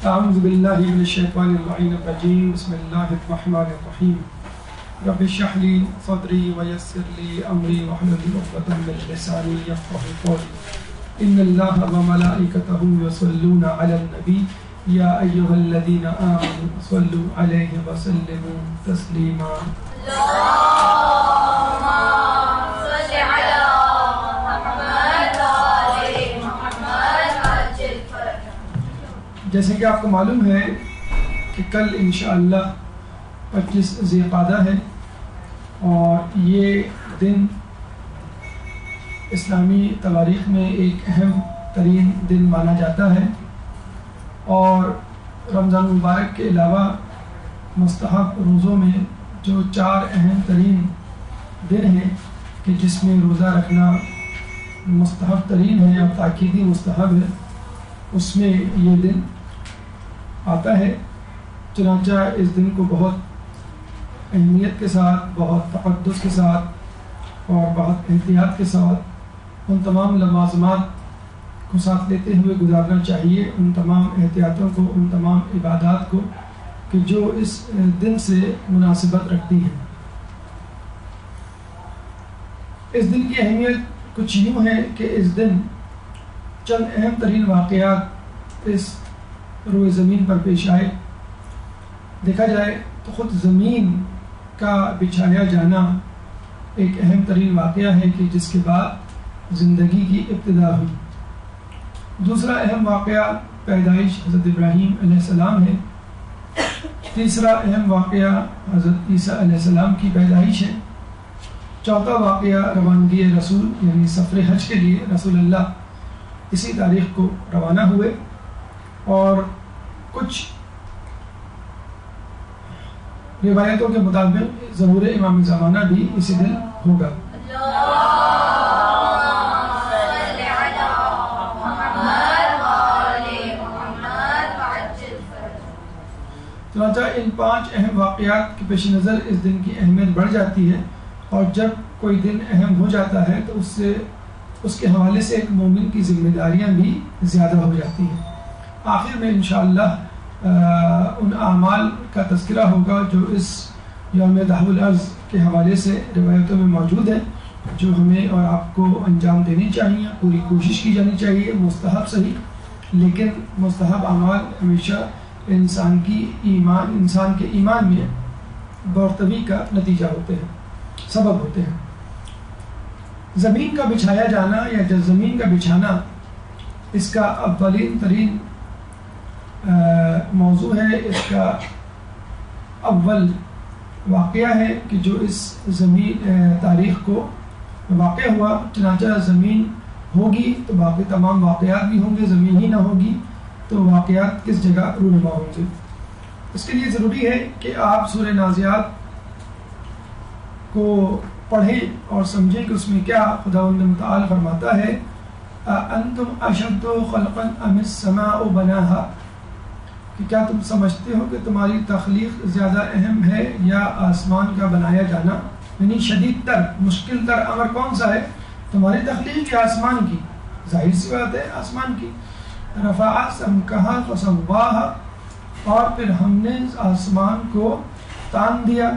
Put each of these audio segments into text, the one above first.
اعوذ باللہ من الشیطان اللعین الرجیم بسم اللہ الرحمن الرحیم رب اشرح لی صدری ویسر لی امری واحلل عقدۃ من لسانی یفقهوا قولی ان اللہ وملائکتہ یصلون علی النبی یا ایھا الذین آمنوا صلوا علیہ وسلموا تسلیما جیسے کہ آپ کو معلوم ہے کہ کل انشاءاللہ 25 ذی القعدہ ہے اور یہ دن اسلامی تواریخ میں ایک اہم ترین دن مانا جاتا ہے، اور رمضان مبارک کے علاوہ مستحب روزوں میں جو 4 اہم ترین دن ہیں کہ جس میں روزہ رکھنا مستحب ترین ہے اور تاکیدی مستحب ہے، اس میں یہ دن آتا ہے۔ چنانچہ اس دن کو بہت اہمیت کے ساتھ، بہت تقدس کے ساتھ اور بہت احتیاط کے ساتھ ان تمام لوازمات کو ساتھ لیتے ہوئے گزارنا چاہیے، ان تمام احتیاطوں کو، ان تمام عبادات کو کہ جو اس دن سے مناسبت رکھتی ہیں۔ اس دن کی اہمیت کچھ یوں ہے کہ اس دن چند اہم ترین واقعات اس روئے زمین پر پیش آئے۔ دیکھا جائے تو خود زمین کا بچھایا جانا ایک اہم ترین واقعہ ہے کہ جس کے بعد زندگی کی ابتدا ہوئی۔ دوسرا اہم واقعہ پیدائش حضرت ابراہیم علیہ السلام ہے۔ تیسرا اہم واقعہ حضرت عیسیٰ علیہ السلام کی پیدائش ہے۔ چوتھا واقعہ روانگی رسول یعنی سفر حج کے لیے رسول اللہ اسی تاریخ کو روانہ ہوئے، اور کچھ روایتوں کے مطابق ظہور امام زمانہ بھی اسی دن ہوگا۔ چنانچہ ان 5 اہم واقعات کے پیش نظر اس دن کی اہمیت بڑھ جاتی ہے، اور جب کوئی دن اہم ہو جاتا ہے تو اس کے حوالے سے ایک مومن کی ذمہ داریاں بھی زیادہ ہو جاتی ہیں۔ آخر میں انشاءاللہ ان اعمال کا تذکرہ ہوگا جو اس یوم دہو الارض کے حوالے سے روایتوں میں موجود ہے، جو ہمیں اور آپ کو انجام دینی چاہیے، پوری کوشش کی جانی چاہیے، مستحب صحیح، لیکن مستحب اعمال ہمیشہ انسان کے ایمان میں برتری کا نتیجہ ہوتے ہیں، سبب ہوتے ہیں۔ زمین کا بچھایا جانا یا زمین کا بچھانا اس کا اولین ترین موضوع ہے، اس کا اول واقعہ ہے کہ جو اس زمین تاریخ کو واقع ہوا۔ چنانچہ زمین ہوگی تو باقی تمام واقعات بھی ہوں گے، زمین ہی نہ ہوگی تو واقعات کس جگہ رونما ہوں گے۔ اس کے لیے ضروری ہے کہ آپ سورہ نازعات کو پڑھیں اور سمجھیں کہ اس میں کیا خداوند متعال فرماتا ہے، انتم اشد خلقا ام السماء بناها، کہ کیا تم سمجھتے ہو کہ تمہاری تخلیق زیادہ اہم ہے یا آسمان کا بنایا جانا؟ یعنی شدید تر، مشکل تر امر کون سا ہے، تمہاری تخلیق یا آسمان کی؟ ظاہر سی بات ہے آسمان کی۔ رفع سمکها فسواها، اور پھر ہم نے آسمان کو تان دیا،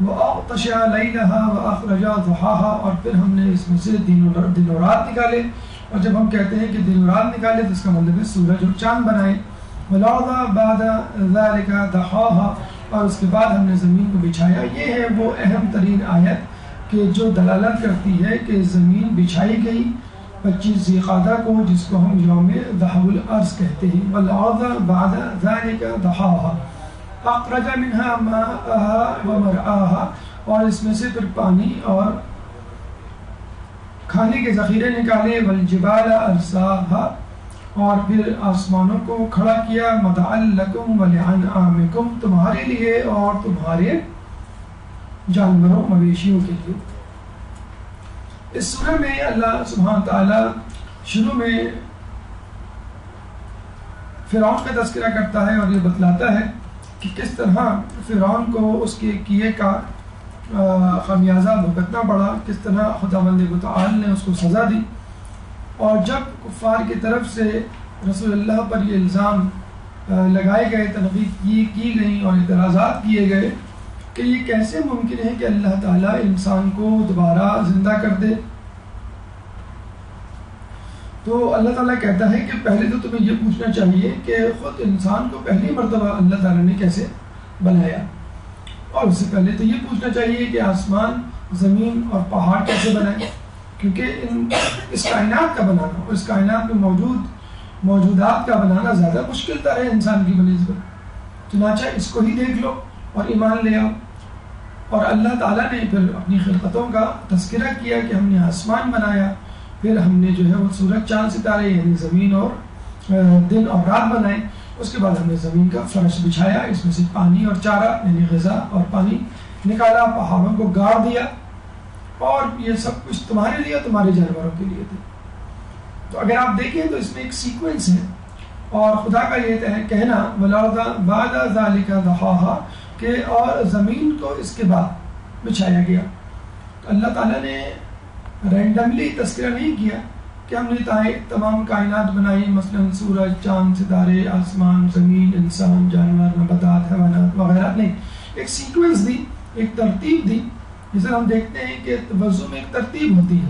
وَأَغْطَشَ لَيْلَهَا وَأَخْرَجَ ضُحَاهَا، اور پھر ہم نے اس میں سے دن و رات نکالے، اور جب ہم کہتے ہیں کہ دن و رات نکالے تو اس کا مطلب ہے سورج اور چاند بنائے۔ وَالْأَرْضَ بَعْدَ ذَلِكَ دَحَاهَا، اور اس کے بعد ہم نے زمین کو بچھایا۔ یہ ہے وہ اہم ترین آیت کہ جو دلالت کرتی ہے کہ زمین بچھائی گئی 25 ذی القعدہ کو، جس کو ہم یوم دہو الارض کہتے ہیں۔ وَالْأَرْضَ بَعْدَ ذَلِكَ دَحَاهَا أَخْرَجَ مِنْهَا مَاءَهَا وَمَرْعَاهَا، اور اس میں سے پھر پانی اور کھانے کے ذخیرے نکالے۔ وَالْجِبَالَ أَرْسَاهَا، اور پھر آسمانوں کو کھڑا کیا۔ مَتَاعًا لَكُمْ وَلِأَنْعَامِكُمْ، تمہارے لیے اور تمہارے جانوروں مویشیوں کے لیے۔ اس سورہ میں اللہ سبحانہ تعالیٰ شروع میں فرعون کا تذکرہ کرتا ہے اور یہ بتلاتا ہے کہ کس طرح فرعون کو اس کے کیے کا خمیازہ بھگتنا پڑا، کس طرح خداوند متعال نے اس کو سزا دی۔ اور جب کفار کی طرف سے رسول اللہ پر یہ الزام لگائے گئے، تنقید کی گئی اور اعتراضات کیے گئے کہ یہ کیسے ممکن ہے کہ اللہ تعالیٰ انسان کو دوبارہ زندہ کر دے. تو اللہ تعالیٰ کہتا ہے کہ پہلے تو تمہیں یہ پوچھنا چاہیے کہ خود انسان کو پہلی مرتبہ اللہ تعالیٰ نے کیسے بنایا، اور اس سے پہلے تو یہ پوچھنا چاہیے کہ آسمان، زمین اور پہاڑ کیسے بنائے، کیونکہ اس کائنات کا بنانا اور اس کائنات میں موجودات کا بنانا زیادہ مشکل تر ہے انسان کی بنسبت. چنانچہ اس کو ہی دیکھ لو اور ایمان لے آؤ. اور اللہ تعالیٰ نے پھر اپنی خلقتوں کا تذکرہ کیا کہ ہم نے آسمان بنایا، پھر ہم نے جو ہے وہ سورج چاند ستارے یعنی زمین اور دن اور رات بنائے. اس کے بعد ہم نے زمین کا فرش بچھایا، اس میں سے پانی اور چارہ یعنی غذا اور پانی نکالا، پہاڑوں کو گاڑ دیا، اور یہ سب کچھ تمہارے لیے تمہارے جانوروں کے لیے تھے. تو اگر آپ دیکھیں تو اس میں ایک سیکوینس ہے، اور خدا کا یہ کہنا وَالْأَرْضَ بَعْدَ ذَلِكَ دَحَاهَا کہ اور زمین کو اس کے بعد بچھایا گیا. تو اللہ تعالیٰ نے رینڈملی تذکرہ نہیں کیا کہ ہم نے تمام کائنات بنائی، مثلا سورج، چاند، ستارے، آسمان، زمین، انسان، جانور، نباتات، حیوانات وغیرہ. نہیں، ایک سیکوینس دی، ایک ترتیب دی. جسے ہم دیکھتے ہیں کہ وضو میں ایک ترتیب ہوتی ہے،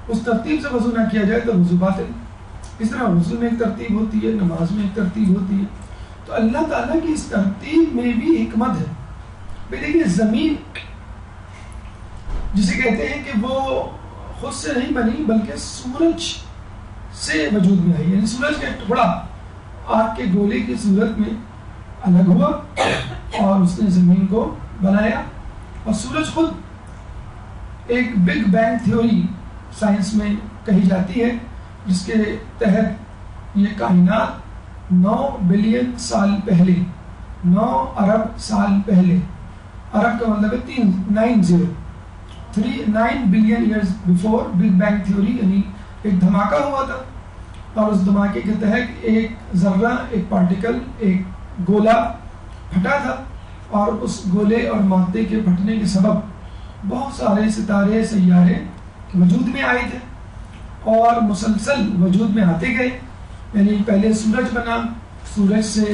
اس ترتیب سے وضو نہ کیا جائے تو وضو باطل. اس طرح وضو میں ایک ترتیب ہوتی ہے، نماز میں ایک ترتیب ہوتی ہے. تو اللہ تعالیٰ کی اس ترتیب میں بھی حکمت ہے. دیکھیے زمین جسے کہتے ہیں کہ وہ خود سے نہیں بنی بلکہ سورج سے وجود میں آئی، یعنی سورج کا ایک ٹکڑا آگ کے گولے کی صورت میں الگ ہوا اور اس نے زمین کو بنایا. اور سورج خود ایک بگ بینگ تھیوری سائنس میں کہی جاتی ہے، جس کے تحت یہ کائنات 9 بلین سال پہلے، 9 ارب سال پہلے، ارب کا مطلب ہے 9 billion years before big bang theory, یعنی ایک دھماکہ ہوا تھا، اور اس دھماکے کے تحت ایک ذرہ، ایک پارٹیکل، ایک گولا پھٹا تھا، اور اس گولے اور مادے کے پھٹنے کے سبب بہت سارے ستارے، سیارے وجود میں آئے تھے اور مسلسل وجود میں آتے گئے. یعنی پہلے سورج بنا، سورج سے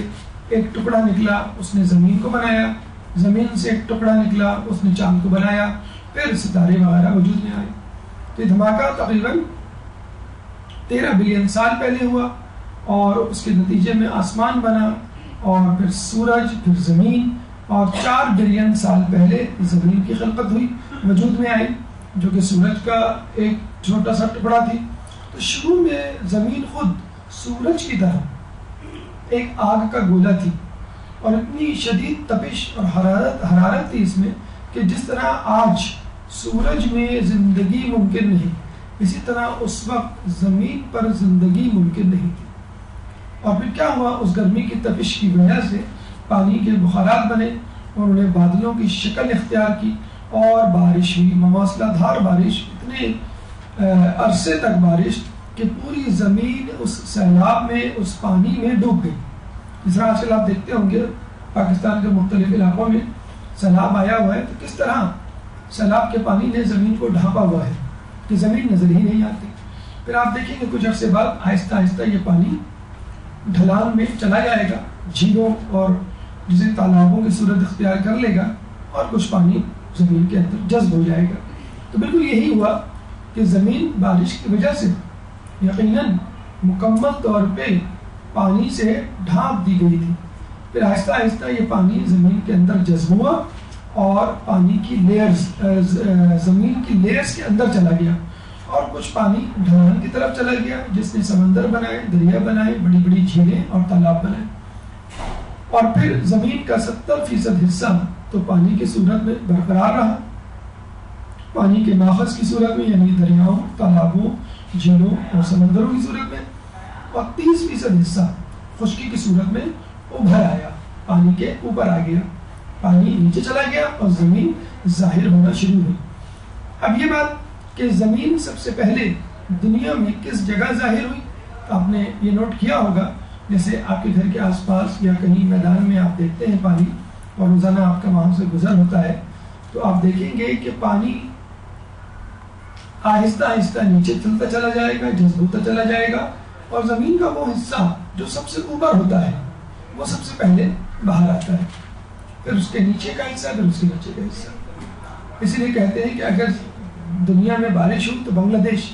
ایک ٹکڑا نکلا، اس نے زمین کو بنایا، زمین سے ایک ٹکڑا نکلا، اس نے چاند کو بنایا، پھر ستارے وغیرہ وجود میں آئے. تو یہ دھماکہ تقریباً 13 بلین سال پہلے ہوا، اور اس کے نتیجے میں آسمان بنا، اور پھر سورج، پھر زمین، اور 4 بلین سال پہلے زمین کی خلقت ہوئی، وجود میں آئی، جو کہ سورج کا ایک چھوٹا سا ٹکڑا تھی. تو شروع میں زمین خود سورج کی طرح ایک آگ کا گولا تھی، اور اتنی شدید تپش اور حرارت تھی اس میں کہ جس طرح آج سورج میں زندگی ممکن نہیں، اسی طرح اس وقت زمین پر زندگی ممکن نہیں تھی. اور پھر کیا ہوا، اس گرمی کی تپش کی وجہ سے پانی کے بخارات بنے، اور انہیں بادلوں کی شکل اختیار کی، اور بارش ہوئی، مواصلہ دھار بارش، اتنے عرصے تک بارش کہ پوری زمین اس سیلاب میں، اس پانی میں ڈوب گئی. اس طرح آج کل آپ دیکھتے ہوں گے پاکستان کے مختلف علاقوں میں سیلاب آیا ہوا ہے، تو کس طرح سیلاب کے پانی نے زمین کو ڈھانپا ہوا ہے کہ زمین نظر ہی نہیں آتی. پھر آپ دیکھیں گے کچھ عرصے بعد آہستہ آہستہ یہ پانی ڈھلان میں چلا جائے گا، جھیلوں اور جسے تالابوں کی صورت اختیار کر لے گا، اور کچھ پانی زمین کے اندر جذب ہو جائے گا. تو بالکل یہی ہوا کہ زمین بارش کی وجہ سے یقیناً مکمل طور پہ پانی سے ڈھانپ دی گئی تھی. پھر آہستہ آہستہ یہ پانی زمین کے اندر جذب ہوا، اور پانی کی لیئرز، زمین کی لیئرز کے اندر چلا گیا، اور کچھ پانی ڈھلان کی طرف چلا گیا، جس نے سمندر بنائے، دریا بنائے، بڑی بڑی جھیلیں اور تالاب بنائے. اور پھر زمین کا 70% حصہ تو پانی کی صورت میں برقرار رہا، پانی کے ماخذ کی صورت میں، یعنی دریاؤں، تالابوں، جھیلوں اور سمندروں کی صورت میں، اور 30% حصہ خشکی کی صورت میں ابھر آیا، پانی کے اوپر آ گیا، پانی نیچے چلا گیا اور زمین ظاہر ہونا شروع ہوئی. اب یہ بات کہ زمین سب سے پہلے دنیا میں کس جگہ ظاہر ہوئی، تو آپ نے یہ نوٹ کیا ہوگا، جیسے آپ کے گھر کے آس پاس یا کہیں میدان میں آپ دیکھتے ہیں پانی، اور روزانہ آپ کا وہاں سے گزر ہوتا ہے، تو آپ دیکھیں گے کہ پانی آہستہ آہستہ نیچے چلتا چلا جائے گا، جذب ہوتا چلا جائے گا، اور زمین کا وہ حصہ جو سب سے اوپر ہوتا ہے وہ سب سے پہلے باہر آتا ہے، پھر اس کے نیچے کا حصہ، پھر اس کے نیچے کا حصہ. اسی لیے کہتے ہیں کہ اگر دنیا میں بارش ہو تو بنگلہ دیش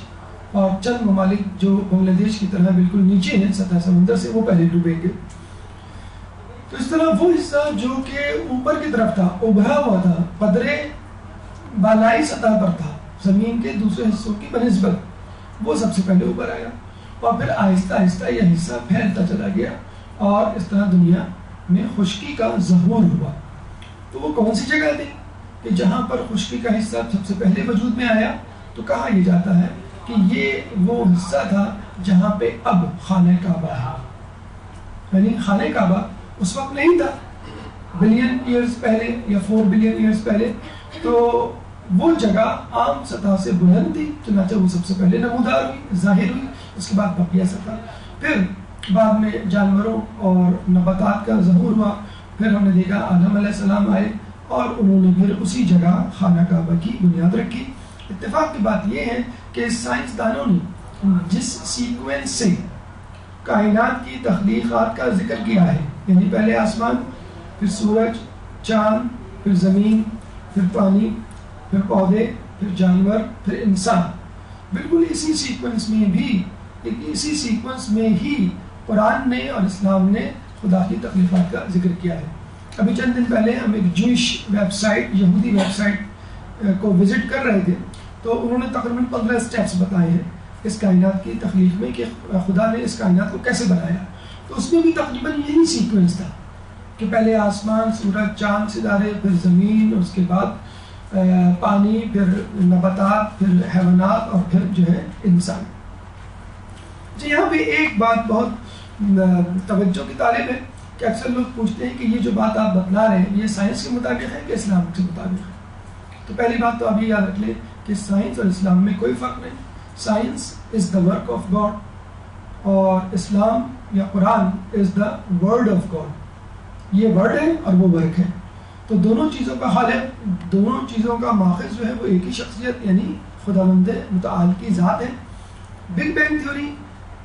اور چند ممالک جو بنگلہ دیش کی طرح بالکل نیچے ہیں سطح سمندر سے، وہ پہلے ڈوبیں گے. تو اس طرح وہ حصہ جو کہ اوپر کی طرف تھا، ابھرا ہوا تھا، قدرے بالائی سطح پر تھا زمین کے دوسرے حصوں کی بنسبت، وہ سب سے پہلے اوپر آیا، اور پھر آہستہ آہستہ یہ حصہ پھیلتا چلا گیا، اور اس طرح دنیا میں خشکی کا ظہور ہوا. تو وہ کون سی جگہ تھی کہ جہاں پر خشکی کا حصہ سب سے پہلے وجود میں آیا؟ تو کہا یہ جاتا ہے کہ یہ وہ حصہ تھا جہاں پہ اب خانہ کعبہ ہے. یعنی خانہ کعبہ اس وقت نہیں تھا، بلین ایئرز پہلے یا 4 بلین ایئرز پہلے، تو وہ جگہ عام سطح سے بلند تھی، چنانچہ وہ سب سے پہلے نمودار ہوئی، ظاہر ہوئی. اس کے بعد بقیہ سطح، پھر بعد میں جانوروں اور نباتات کا ظہور ہوا. پھر ہم نے دیکھا آدم علیہ السلام آئے اور انہوں نے پھر اسی جگہ خانہ کعبہ کی بنیاد رکھی. اتفاق کی بات یہ ہے کہ سائنسدانوں نے جس سیکوینس سے کائنات کی تخلیقات کا ذکر کیا ہے، یعنی پہلے آسمان، پھر سورج، چاند، پھر زمین، پھر پانی، پھر پودے، پھر جانور، پھر انسان، بالکل اسی سیکوینس میں ہی قرآن نے اور اسلام نے خدا کی تخلیقات کا ذکر کیا ہے. ابھی چند دن پہلے ہم ایک جوئش ویب سائٹ، یہودی ویب سائٹ کو وزٹ کر رہے تھے، تو انہوں نے تقریباً 15 سٹیپس بتائے ہیں اس کائنات کی تخلیق میں کہ خدا نے اس کائنات کو کیسے بنایا. تو اس میں بھی تقریباً یہی سیکوینس تھا کہ پہلے آسمان، سورج، چاند، ستارے، پھر زمین، اور اس کے بعد پانی، پھر نباتات، پھر حیوانات، اور پھر جو ہے انسان. جی یہاں پہ ایک بات بہت توجہ کی طالب ہے کہ اکثر لوگ پوچھتے ہیں کہ یہ جو بات آپ بتلا رہے ہیں یہ سائنس کے مطابق ہے کہ اسلام کے مطابق ہے. تو پہلی بات تو آپ یہ یاد رکھ لیں کہ سائنس اور اسلام میں کوئی فرق نہیں. Science is the work of God, اور اسلام یا قرآن از دا ورڈ آف گاڈ. یہ ورڈ ہے اور وہ ورک ہے، تو دونوں چیزوں کا حال ہے، دونوں چیزوں کا ماخذ جو ہے وہ ایک ہی شخصیت یعنی خداوند متعال کی ذات ہے. بگ بینگ تھیوری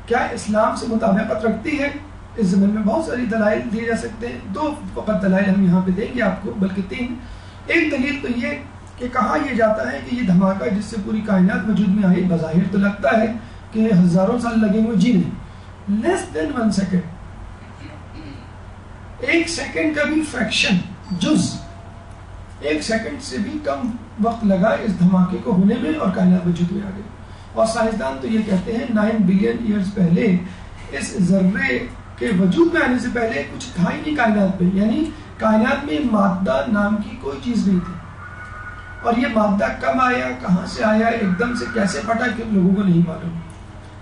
کیا اسلام سے مطابقت رکھتی ہے؟ اس زمین میں بہت ساری دلائل دیے جا سکتے ہیں. 2 فقط دلائل ہم یہاں پہ دیں گے آپ کو، بلکہ 3. ایک دلیل تو یہ کہ کہا یہ جاتا ہے کہ یہ دھماکہ جس سے پوری کائنات وجود میں آئی، بظاہر تو لگتا ہے کہ ہزاروں سال لگیں گے جینے، لیس دین 1 سیکنڈ، 1 سیکنڈ کا بھی فریکشن، جز 1 سیکنڈ سے بھی کم وقت لگا اس دھماکے کو ہونے میں، اور کائنات وجود میں آ گئی. اور سائنسدان تو یہ کہتے ہیں 9 بلین ایئرز پہلے اس ذرے کے وجود میں آنے سے پہلے کچھ تھا ہی نہیں کائنات میں، یعنی کائنات میں مادہ نام کی کوئی چیز نہیں تھی. اور یہ مادہ کب آیا، کہاں سے آیا، ایک دم سے کیسے پھٹا کہ لوگوں کو نہیں معلوم.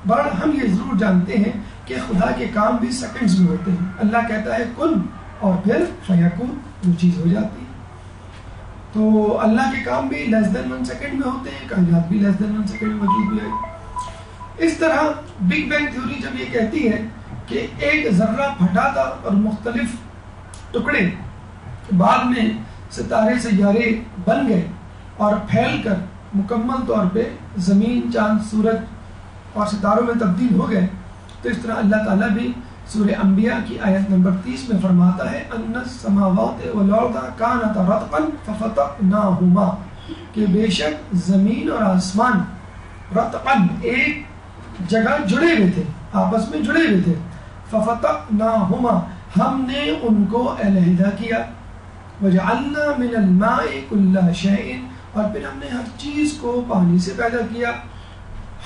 بہرحال ہم یہ ضرور جانتے ہیں کہ خدا کے کام بھی سیکنڈز میں ہوتے ہیں. اللہ کہتا ہے کن، اور پھر فیکون، وہ چیز ہو جاتی ہے. تو اللہ کے کام بھی لیس دین 1 سیکنڈ میں ہوتے ہیں، کائنات بھی لیس دین 1 سیکنڈ میں وجود میں آئی. اس طرح بگ بینگ تھیوری جب یہ کہتی ہے کہ ایک ذرہ پھٹا تھا اور مختلف ٹکڑے بعد میں ستارے سیارے بن گئے اور پھیل کر مکمل طور پہ زمین، چاند، سورج اور ستاروں میں تبدیل ہو گئے، تو اس طرح اللہ تعالیٰ بھی سورہ انبیاء کی آیت نمبر 30 میں فرماتا ہے ان السماوات والارض کانتا رتقا ففتقناہما، کہ بے شک زمین اور آسمان رتقا ایک جگہ جڑے ہوئے تھے، آپس میں جڑے ہوئے تھے. ففتقناہما، ہم نے ان کو علیحدہ کیا. وجعلنا من الماء کل شیء، اور پھر ہم نے ہر چیز کو پانی سے پیدا کیا.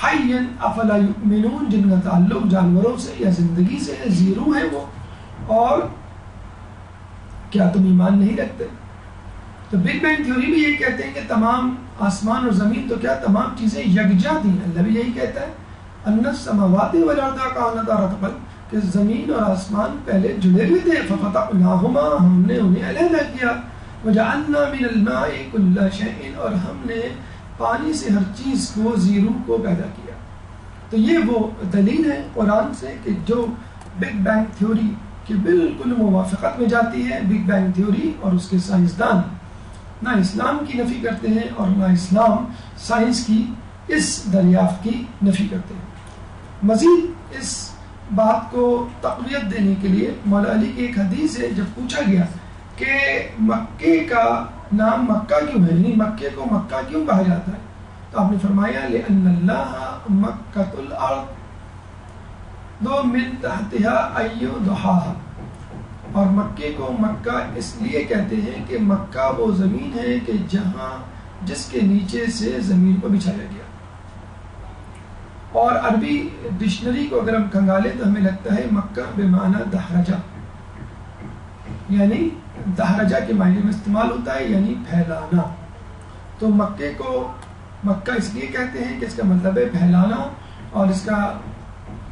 حیا افلا یؤمنون، جن کا تعلق جانوروں سے یا زندگی سے ہے، زیرو ہے وہ، اور کیا تم ایمان نہیں رکھتے؟ تو بگ بینگ تھیوری بھی یہی کہتے ہیں کہ تمام آسمان اور زمین تو کیا تمام چیزیں یکجا تھیں. اللہ بھی یہی کہتا ہے ان السماوات والارض کانتا رتقا، کہ زمین اور آسمان پہلے جڑے ہوئے تھے. ففتقناہما، ہم نے انہیں علیحدہ کیا. وجعلنا من الماء کل شیء، اور ہم نے پانی سے ہر چیز کو، زیرو کو پیدا کیا. تو یہ وہ دلیل ہے قرآن سے کہ جو بگ بینگ تھیوری کی بالکل موافقت میں جاتی ہے. بگ بینگ تھیوری اور اس کے سائنسدان نہ اسلام کی نفی کرتے ہیں اور نہ اسلام سائنس کی اس دریافت کی نفی کرتے ہیں. مزید اس بات کو تقویت دینے کے لیے مولا علی کی ایک حدیث ہے، جب پوچھا گیا کہ مکے کا نام مکہ کیوں ہے، یعنی مکے کو مکہ کیوں کہا جاتا ہے، تو آپ نے فرمایا لأن اللہ مکۃ الارض دو من تحتها ای ضحاها، اور مکے کو مکہ اس لیے کہتے ہیں کہ مکہ وہ زمین ہے کہ جس کے نیچے سے زمین کو بچھایا گیا. اور عربی ڈکشنری کو اگر ہم کھنگالیں تو ہمیں لگتا ہے مکہ بمعنی دحرجہ، یعنی دحرجہ کے معنی میں استعمال ہوتا ہے، یعنی پھیلانا. تو مکے کو مکہ اس لیے کہتے ہیں کہ اس کا مطلب ہے پھیلانا، اور اس کا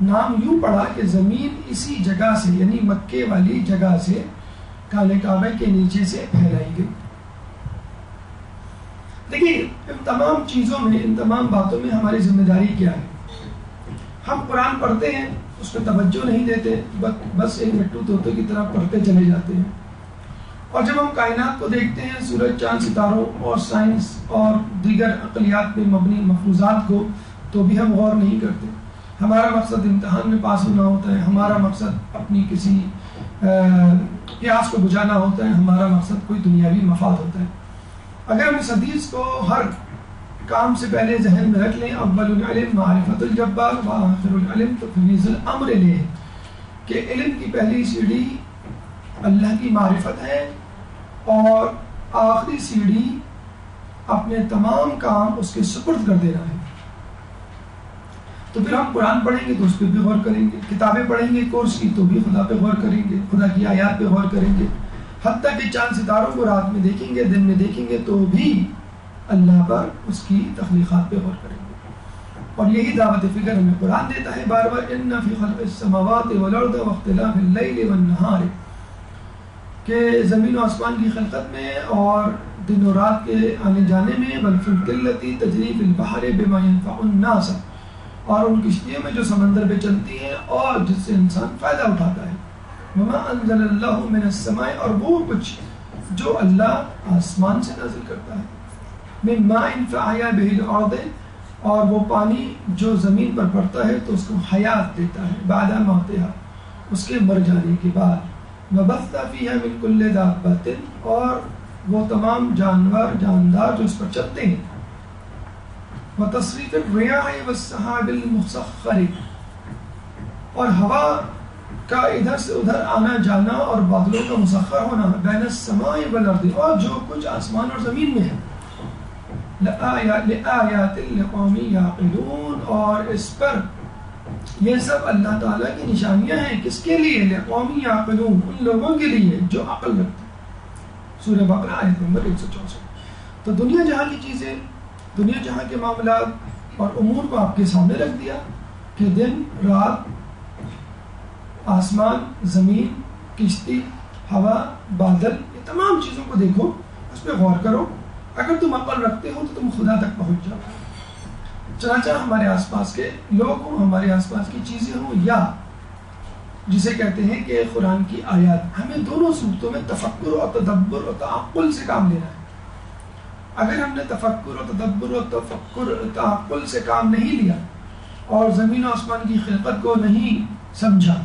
نام یوں پڑا کہ زمین اسی جگہ سے، یعنی مکے والی جگہ سے خانہ کعبہ کے نیچے سے پھیلائی گئی. دیکھیے ان تمام چیزوں میں، ان تمام باتوں میں ہماری ذمہ داری کیا ہے؟ ہم قرآن پڑھتے ہیں، اس پہ توجہ نہیں دیتے، بس ایک مٹو طوطے کی طرح پڑھتے چلے جاتے ہیں. اور جب ہم کائنات کو دیکھتے ہیں، سورج چاند ستاروں اور سائنس اور دیگر عقلیات پہ مبنی مفروضات کو، تو بھی ہم غور نہیں کرتے. ہمارا مقصد امتحان میں پاس ہونا ہوتا ہے، ہمارا مقصد اپنی کسی پیاس کو بجھانا ہوتا ہے، ہمارا مقصد کوئی دنیاوی مفاد ہوتا ہے. اگر ہم اس حدیث کو ہر کام سے پہلے ذہن میں رکھ لیں، اول العلم معرفت الجبار وآخر العلم تفویض الامر الیہ، کہ علم کی پہلی سیڑھی اللہ کی معرفت ہے اور آخری سیڑھی اپنے تمام کام اس کے سپرد کر دینا ہے. تو پھر ہم قرآن پڑھیں گے تو اس پہ بھی غور کریں گے، کتابیں پڑھیں گے کورس کی تو بھی خدا پہ غور کریں گے، خدا کی آیات پہ غور کریں گے، حتیٰ کہ چاند ستاروں کو رات میں دیکھیں گے، دن میں دیکھیں گے تو بھی اللہ پر، اس کی تخلیقات پہ غور کریں گے. اور یہی دعوت فکر ہمیں قرآن دیتا ہے بار بار، ان فی خلق السماوات والارض واختلاف اللیل والنہار، کہ زمین و آسمان کی خلقت میں اور دن و رات کے آنے جانے میں، والفلک التی تجری فی البحر بما ينفع الناس، اور ان کشتیوں میں جو سمندر پہ چلتی ہیں اور جس سے انسان فائدہ اٹھاتا ہے. وما انزل اللہ من السماء، اور وہ کچھ جو اللہ آسمان سے نازل کرتا ہے، من ماء فاحیا به الارض، اور وہ پانی جو زمین پر پڑتا ہے تو اس کو حیات دیتا ہے، بعد موتها، اس کے مر جانے کے بعد. وبث فیہا من کل دابۃ، اور وہ تمام جانور جاندار جو اس پر چلتے ہیں. وتصریف الریاح والسحاب المسخر، اور ہوا کا ادھر سے ادھر آنا جانا اور بادلوں کا مسخر ہونا، بین السماء والارض، اور جو کچھ آسمان اور زمین میں ہے. لآیات لقوم یعقلون، اور اس پر یہ سب اللہ تعالیٰ کی نشانیاں ہیں. کس کے لیے؟ لقوم یعقلون، ان لوگوں کے لیے جو عقل رکھتے ہیں. سورہ بقرہ آیت نمبر 164. تو دنیا جہاں کی چیزیں، دنیا جہاں کے معاملات اور امور کو آپ کے سامنے رکھ دیا کہ دن رات، آسمان، زمین، کشتی، ہوا، بادل، یہ تمام چیزوں کو دیکھو، اس پہ غور کرو. اگر تم عقل رکھتے ہو تو تم خدا تک پہنچ جاؤ. چنانچہ ہمارے آس پاس کے لوگ ہوں، ہمارے آس پاس کی چیزیں ہوں، یا جسے کہتے ہیں کہ قرآن کی آیات، ہمیں دونوں صورتوں میں تفکر اور تدبر اور تعقل سے کام لینا ہے. اگر ہم نے تفکر و تدبر و تفکر تعقل سے کام نہیں لیا اور زمین و آسمان کی خلقت کو نہیں سمجھا،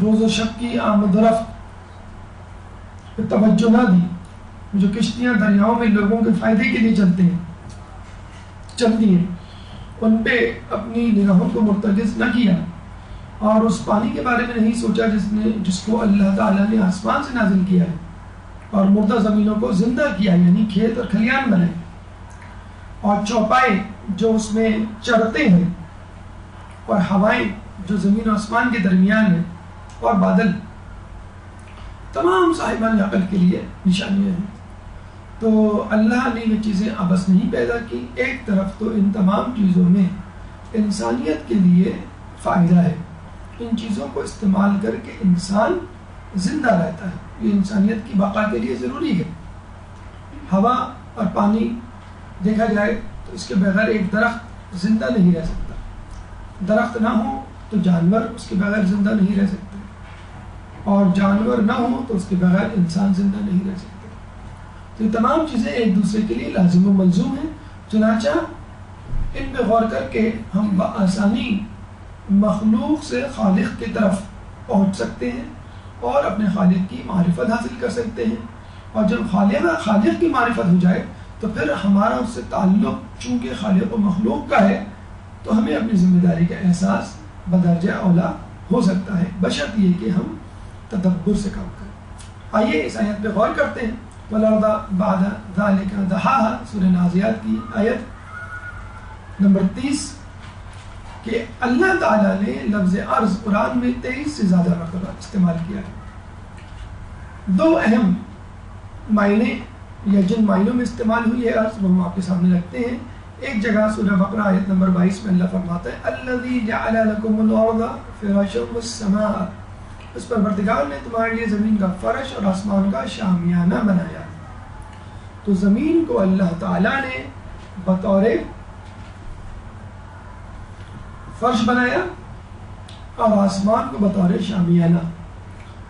روز و شب کی آمد و رفت پہ توجہ نہ دی، جو کشتیاں دریاؤں میں لوگوں کے فائدے کے لیے چلتی ہیں، ان پہ اپنی نگاہوں کو مرتکز نہ کیا، اور اس پانی کے بارے میں نہیں سوچا جس کو اللہ تعالیٰ نے آسمان سے نازل کیا ہے، اور مردہ زمینوں کو زندہ کیا، یعنی کھیت اور کھلیان بنائے، اور چوپائے جو اس میں چڑھتے ہیں، اور ہوائیں جو زمین و آسمان کے درمیان ہیں، اور بادل، تمام صاحبان عقل کے لیے نشانیاں ہیں. تو اللہ نے یہ چیزیں آپس نہیں پیدا کی. ایک طرف تو ان تمام چیزوں میں انسانیت کے لیے فائدہ ہے، ان چیزوں کو استعمال کر کے انسان زندہ رہتا ہے، یہ انسانیت کی بقا کے لیے ضروری ہے. ہوا اور پانی دیکھا جائے تو اس کے بغیر ایک درخت زندہ نہیں رہ سکتا، درخت نہ ہو تو جانور اس کے بغیر زندہ نہیں رہ سکتے، اور جانور نہ ہو تو اس کے بغیر انسان زندہ نہیں رہ سکتے. تو یہ تمام چیزیں ایک دوسرے کے لیے لازم و ملزوم ہیں. چنانچہ ان پہ غور کر کے ہم بآسانی مخلوق سے خالق کی طرف پہنچ سکتے ہیں اور اپنے خالق کی معرفت حاصل کر سکتے ہیں. اور جب خالق کی معرفت ہو جائے تو پھر ہمارا اس سے تعلق چونکہ خالق و مخلوق کا ہے تو ہمیں اپنی ذمہ داری کا احساس بدرجہ اولا ہو سکتا ہے، بشرط یہ کہ ہم تدبر سے کام کریں. آئیے اس آیت پہ غور کرتے ہیں. وَالْأَرْضَ بَعْدَ ذَلِكَ دَحَاهَا، سورہ نازعات کی آیت نمبر 30 کہ اللہ تعالیٰ نے لفظ ارض قرآن میں 23 سے زیادہ مرتبہ استعمال کیا ہے. دو اہم معنی یا جن معنوں میں استعمال ہوئی ہے ارض وہ ہم آپ کے سامنے رکھتے ہیں. ایک جگہ سورہ بقرہ آیت نمبر 22 میں اللہ فرماتا ہے الذی جعل لکم الارض فراشا والسماء، اس پروردگار نے تمہارے لیے زمین کا فرش اور آسمان کا شامیانہ بنایا. تو زمین کو اللہ تعالیٰ نے بطور فرش بنایا اور آسمان کو بطور شامیانہ.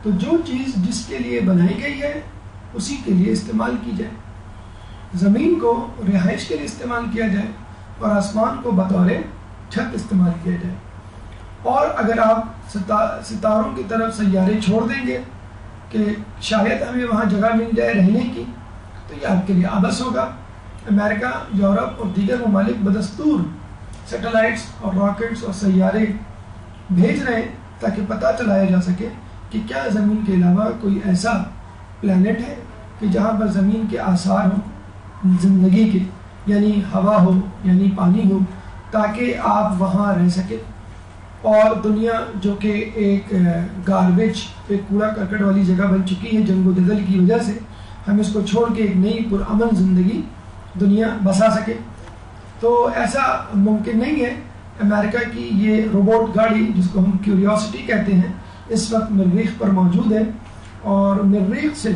تو جو چیز جس کے لیے بنائی گئی ہے اسی کے لیے استعمال کی جائے. زمین کو رہائش کے لیے استعمال کیا جائے اور آسمان کو بطور چھت استعمال کیا جائے. اور اگر آپ ستاروں کی طرف سیارے چھوڑ دیں گے کہ شاید ہمیں وہاں جگہ مل جائے رہنے کی تو یہ آپ کے لیے عبث ہوگا. امریکہ، یورپ اور دیگر ممالک بدستور سیٹلائٹس اور راکٹس اور سیارے بھیج رہے ہیں تاکہ پتہ چلایا جا سکے کہ کیا زمین کے علاوہ کوئی ایسا پلانٹ ہے کہ جہاں پر زمین کے آثار ہوں زندگی کے، یعنی ہوا ہو، یعنی پانی ہو، تاکہ آپ وہاں رہ سکیں. اور دنیا جو کہ ایک گاربیج، ایک کوڑا کرکٹ والی جگہ بن چکی ہے جنگ و جدل کی وجہ سے، ہم اس کو چھوڑ کے ایک نئی پرامن زندگی دنیا بسا سکے. تو ایسا ممکن نہیں ہے. امریکہ کی یہ روبوٹ گاڑی جس کو ہم کیوریوسٹی کہتے ہیں اس وقت مریخ پر موجود ہے اور مریخ سے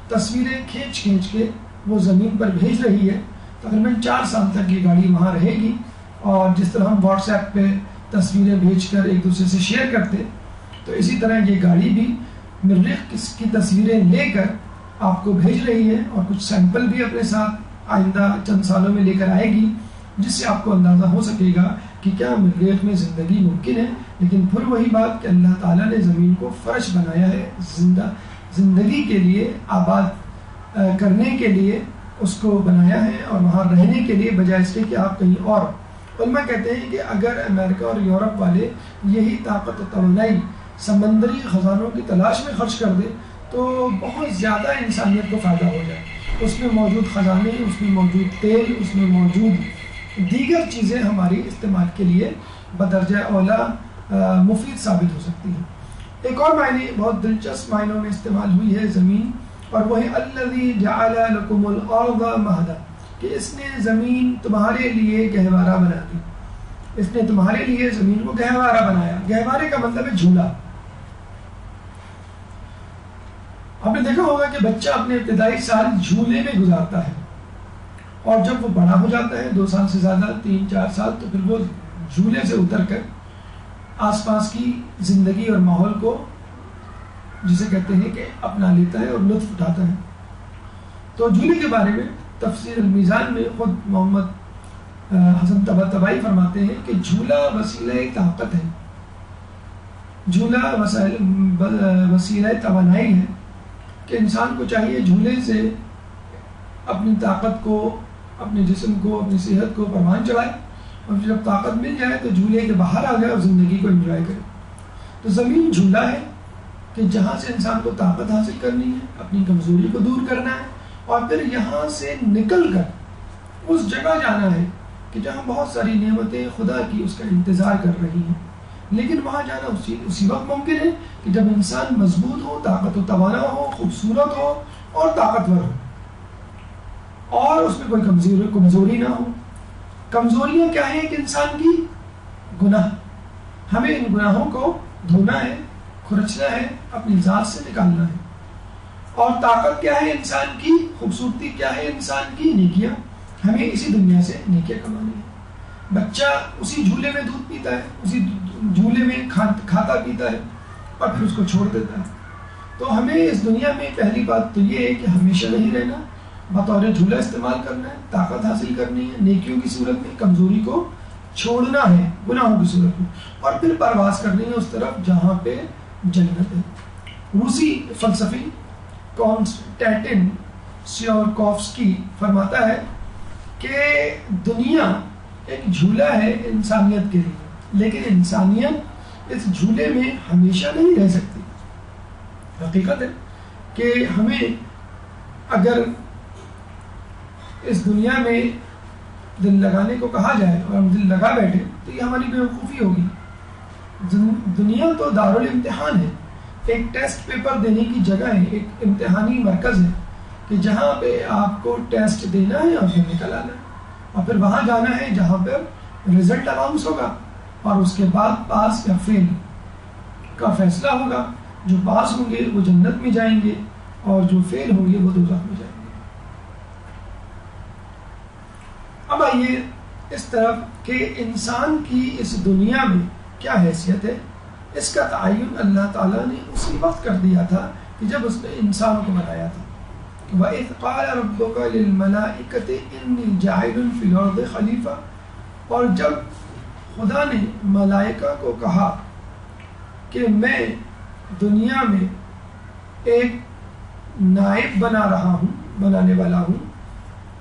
تصویریں کھینچ کے وہ زمین پر بھیج رہی ہے. تقریباً 4 سال تک یہ گاڑی وہاں رہے گی. اور جس طرح ہم واٹس ایپ پہ تصویریں بھیج کر ایک دوسرے سے شیئر کرتے تو اسی طرح یہ گاڑی بھی مریخ کی تصویریں لے کر آپ کو بھیج رہی ہے اور کچھ سیمپل بھی اپنے ساتھ آئندہ چند سالوں میں لے کر آئے گی جس سے آپ کو اندازہ ہو سکے گا کہ کیا مریخ میں زندگی ممکن ہے. لیکن پھر وہی بات کہ اللہ تعالیٰ نے زمین کو فرش بنایا ہے زندگی کے لیے، آباد کرنے کے لیے اس کو بنایا ہے اور وہاں رہنے کے لیے، بجائے اس کے کہ آپ کہیں اور. علماء کہتے ہیں کہ اگر امریکہ اور یورپ والے یہی طاقت و توانائی سمندری خزانوں کی تلاش میں خرچ کر دے تو بہت زیادہ انسانیت کو فائدہ ہو جائے. اس میں موجود خزانے، اس میں موجود تیل، اس میں موجود دیگر چیزیں ہماری استعمال کے لیے بدرجہ اولا مفید ثابت ہو سکتی ہیں. ایک اور معنی بہت دلچسپ معنوں میں استعمال ہوئی ہے زمین، اور وہ ہے الذی جعل لکم الارض مہدا، کہ اس نے زمین تمہارے لیے گہوارہ بنا دی. اس نے تمہارے لیے زمین کو گہوارہ بنایا. گہوارے کا مطلب ہے جھولا. آپ نے دیکھا ہوگا کہ بچہ اپنے ابتدائی سال جھولے میں گزارتا ہے اور جب وہ بڑا ہو جاتا ہے 2 سال سے زیادہ، 3-4 سال، تو پھر وہ جھولے سے اتر کر آس پاس کی زندگی اور ماحول کو جسے کہتے ہیں کہ اپنا لیتا ہے اور لطف اٹھاتا ہے. تو جھولے کے بارے میں تفسیر المیزان میں خود محمد حسن طباطبائی فرماتے ہیں کہ جھولا وسیلہ طاقت ہے، جھولا وسیلہ توانائی ہے کہ انسان کو چاہیے جھولے سے اپنی طاقت کو، اپنے جسم کو، اپنی صحت کو پروان چڑھائے اور جب طاقت مل جائے تو جھولے کے باہر آ جائے اور زندگی کو انجوائے کرے. تو زمین جھولا ہے کہ جہاں سے انسان کو طاقت حاصل کرنی ہے، اپنی کمزوری کو دور کرنا ہے اور پھر یہاں سے نکل کر اس جگہ جانا ہے کہ جہاں بہت ساری نعمتیں خدا کی اس کا انتظار کر رہی ہیں. لیکن وہاں جانا اسی وقت ممکن ہے کہ جب انسان مضبوط ہو، طاقت و توانا ہو، خوبصورت ہو اور طاقتور ہو اور اس میں کوئی کمزوری نہ ہو. کمزوریاں کیا ہیں کہ انسان کی گناہ، ہمیں ان گناہوں کو دھونا ہے، کھرچنا ہے، اپنی ذات سے نکالنا ہے. اور طاقت کیا ہے انسان کی، خوبصورتی کیا ہے انسان کی، نیکیاں. ہمیں اسی دنیا سے نیکیاں کمانی ہے. بچہ اسی جھولے میں دودھ پیتا ہے، اسی جھولے میں کھاتا پیتا ہے اور پھر اس کو چھوڑ دیتا ہے. تو ہمیں اس دنیا میں پہلی بات تو یہ ہے کہ ہمیشہ نہیں رہنا، بطور جھولا استعمال کرنا ہے، طاقت حاصل کرنی ہے، نیکیوں کی صورت میں کمزوری کو چھوڑنا ہے گناہوں کی صورت میں، اور پھر پرواز کرنی ہے اس طرف جہاں پہ جنت ہے۔ روسی فلسفی کانسٹینٹن سیورکوفسکی فرماتا ہے کہ دنیا ایک جھولا ہے انسانیت کے لیے، لیکن انسانیت اس جھولے میں ہمیشہ نہیں رہ سکتی۔ حقیقت ہے کہ ہمیں اگر اس دنیا میں دل لگانے کو کہا جائے اور ہم دل لگا بیٹھے تو یہ ہماری بیوقوفی ہوگی۔ دنیا تو دارالامتحان ہے، ایک ٹیسٹ پیپر دینے کی جگہ ہے، ایک امتحانی مرکز ہے کہ جہاں پہ آپ کو ٹیسٹ دینا ہے اور پھر نکل آنا ہے، اور پھر وہاں جانا ہے جہاں پر رزلٹ اناؤنس ہوگا، اور اس کے بعد پاس یا فیل کا فیصلہ ہوگا۔ جو پاس ہوں گے وہ جنت میں جائیں گے، اور جو فیل ہوں گے وہ دوزخ میں جائیں گے۔ اب آئیے اس طرف کہ انسان کی اس دنیا میں کیا حیثیت ہے۔ اس کا تعین اللہ تعالیٰ نے اسی وقت کر دیا تھا کہ جب اس نے انسان کو بنایا تھا۔ وَإِذْ قَالَ رَبُّكَ لِلْمَلَائِكَةِ إِنِّي جَاعِلٌ فِي الْأَرْضِ خَلِيفَةً، اور جب خدا نے ملائکہ کو کہا کہ میں دنیا میں ایک نائب بنانے والا ہوں،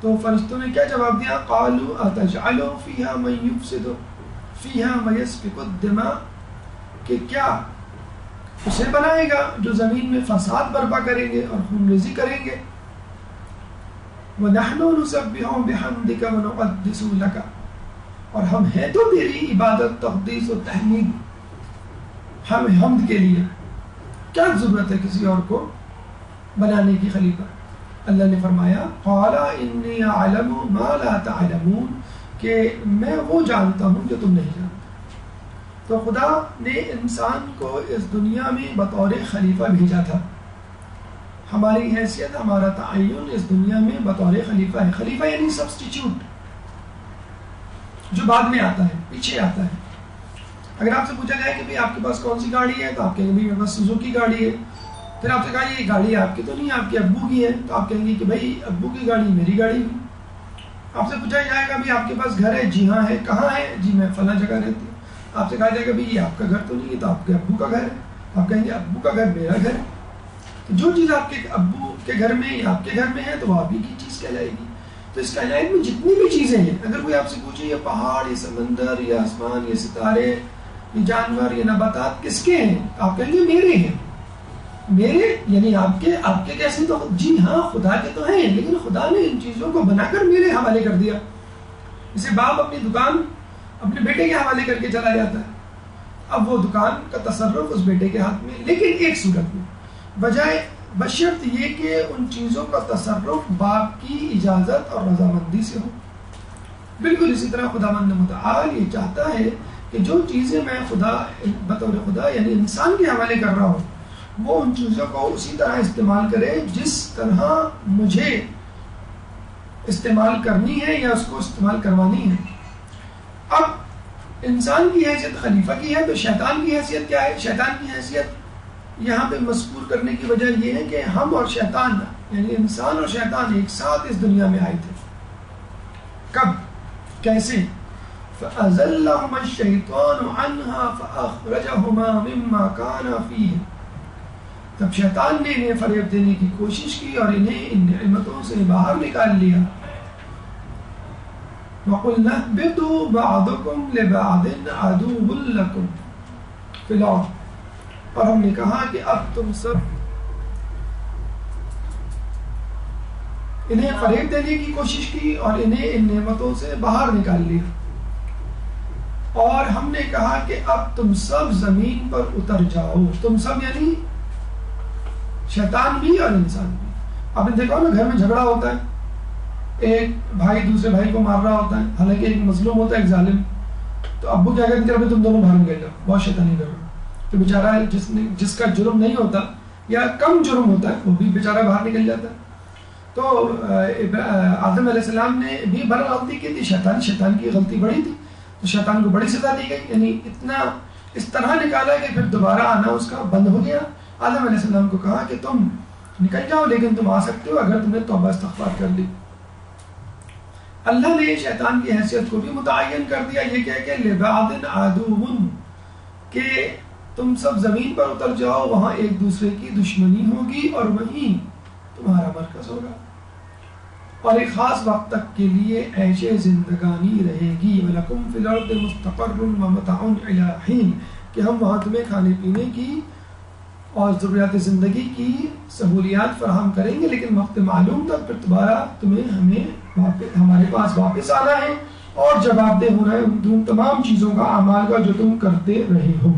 تو فرشتوں نے کیا جواب دیا؟ قَالُوا أَتَجْعَلُ فِيهَا مَن يُفْسِدُ فِيهَا وَيَسْفِكُ الدِّمَاءَ، کہ کیا اسے بنائے گا جو زمین میں فساد برپا کریں گے اور خون ریزی کریں گے۔ وَنَحْنُ نُسَبِّحُ بِحَمْدِكَ وَنُقَدِّسُ لَكَ، اور ہم ہیں تو تیری عبادت، تقدیس و تحمید ہم حمد کے لیے، کیا ضرورت ہے کسی اور کو بنانے کی خلیفہ؟ اللہ نے فرمایا قَالَ إِنِّي أَعْلَمُ مَا لَا تَعْلَمُونَ، کہ میں وہ جانتا ہوں جو تم نہیں جانتے۔ تو خدا نے انسان کو اس دنیا میں بطور خلیفہ بھیجا تھا۔ ہماری حیثیت، ہمارا تعین اس دنیا میں بطور خلیفہ ہے۔ خلیفہ یعنی سبسٹیچیوٹ، جو بعد میں آتا ہے، پیچھے آتا ہے۔ اگر آپ سے پوچھا جائے کہ بھئی آپ کے پاس کون سی گاڑی ہے، تو آپ کہیں گے بھئی میرے پاس سوزوکی گاڑی ہے۔ پھر آپ سے کہا یہ گاڑی آپ کی تو نہیں، آپ کے ابو کی ہے، تو آپ کہیں گے کہ بھئی ابو کی گاڑی میری گاڑی ہے۔ آپ سے پوچھا جائے گا بھئی آپ کے پاس گھر ہے، جی ہاں ہے، کہاں ہے؟ جی میں فلاں جگہ رہتی ہوں۔ آپ سے کہا جائے گا بھئی یہ آپ کا گھر تو نہیں ہے، تو آپ کے ابو کا گھر ہے، آپ کہیں گے ابو کا گھر میرا گھر ہے۔ تو جو چیز آپ کے ابو کے گھر میں یا آپ کے گھر میں ہے تو وہ آپ ہی کی چیز کہلائے گی۔ تو اس کائنات میں جتنی بھی چیزیں ہیں، اگر کوئی آپ سے پوچھے یہ پہاڑ، یہ سمندر، یہ آسمان، یہ ستارے، یہ جانور، یہ نباتات کس کے ہیں، تو آپ کہیں گے میرے ہیں۔ میرے یعنی آپ کے کیسے؟ تو جی ہاں خدا کے تو ہیں، لیکن خدا نے ان چیزوں کو بنا کر میرے حوالے کر دیا۔ جسے باپ اپنی دکان اپنے بیٹے کے حوالے کر کے چلا جاتا ہے، اب وہ دکان کا تصرف اس بیٹے کے ہاتھ میں، لیکن ایک صورت میں، بجائے بشرط یہ کہ ان چیزوں کا تصرف باپ کی اجازت اور رضامندی سے ہو۔ بالکل اسی طرح خداوند متعال یہ چاہتا ہے کہ جو چیزیں میں بطور خدا یعنی انسان کے حوالے کر رہا ہوں، وہ ان چیزوں کو اسی طرح استعمال کرے جس طرح مجھے استعمال کرنی ہے یا اس کو استعمال کروانی ہے۔ اب انسان کی حیثیت خلیفہ کی ہے، تو شیطان کی حیثیت کیا ہے؟ شیطان کی حیثیت یہاں پہ مذکور کرنے کی وجہ یہ ہے کہ ہم اور شیطان یعنی انسان اور شیطان ایک ساتھ اس دنیا میں آئے تھے۔ کب؟ کیسے؟ فَأَزَلَّهُمَا الشَّيْطَانُ عَنْهَا فَأَخْرَجَهُمَا مِمَّا كَانَا فِيهِ، تب شیطان نے انہیں فریب دینے کی کوشش کی اور انہیں ان نعمتوں سے باہر نکال لیا۔ وَقُلْنَا اهْبِطُوا بَعْضُكُمْ لِبَعْضٍ عَدُوٌّ لَكُمْ فِي الْأَرْضِ، اور ہم نے کہا کہ اب تم سب انہیں فریب دینے کی کوشش کی اور انہیں ان نعمتوں سے باہر نکال لیا، اور ہم نے کہا کہ اب تم سب زمین پر اتر جاؤ۔ تم سب یعنی شیطان بھی اور انسان بھی۔ آپ نے دیکھا نا گھر میں جھگڑا ہوتا ہے، ایک بھائی دوسرے بھائی کو مار رہا ہوتا ہے، حالانکہ ایک مظلوم ہوتا ہے، ایک ظالم، تو ابو کیا کہتے ہیں تم دونوں باہر نکل جاؤ، بہت شیطانی کر رہا ہے، تو بیچارہ جس کا جرم نہیں ہوتا یا کم جرم ہوتا ہے وہ بھی بیچارہ باہر نکل جاتا ہے۔ تو آدم علیہ السلام نے بھی بڑا غلطی کی تھی، شیطان کی غلطی بڑی تھی، تو شیطان کو بڑی سزا دی گئی، یعنی اتنا اس طرح نکالا کہ پھر دوبارہ آنا اس کا بند ہو گیا۔ آدم علیہ السلام کو کہا کہ تم نکل جاؤ، لیکن تم آ سکتے ہو اگر تم نے توبہ استغفار کر لی۔ اللہ نے شیطان کی حیثیت کو بھی متعین کر دیا، یہ کہہ کہ لبعض عدو، کہ تم سب زمین پر اتر جاؤ، وہاں ایک دوسرے کی دشمنی ہوگی اور وہیں تمہارا مرکز ہوگا، اور ایک خاص وقت تک کے لیے عیش زندگانی رہے گی۔ وَلَكُمْ فِي الْأَرْضِ مُسْتَقَرٌّ وَمَتَاعٌ إِلَىٰ حِينٍ، کہ ہم وہاں تمہیں کھانے پینے کی اور ضروریات زندگی کی سہولیات فراہم کریں گے، لیکن وقت معلوم تک پھر دوبارہ ہمارے پاس واپس آنا ہے اور جواب دہ ہونا ہے ان تمام چیزوں کا، اعمال کا جو تم کرتے رہے ہو۔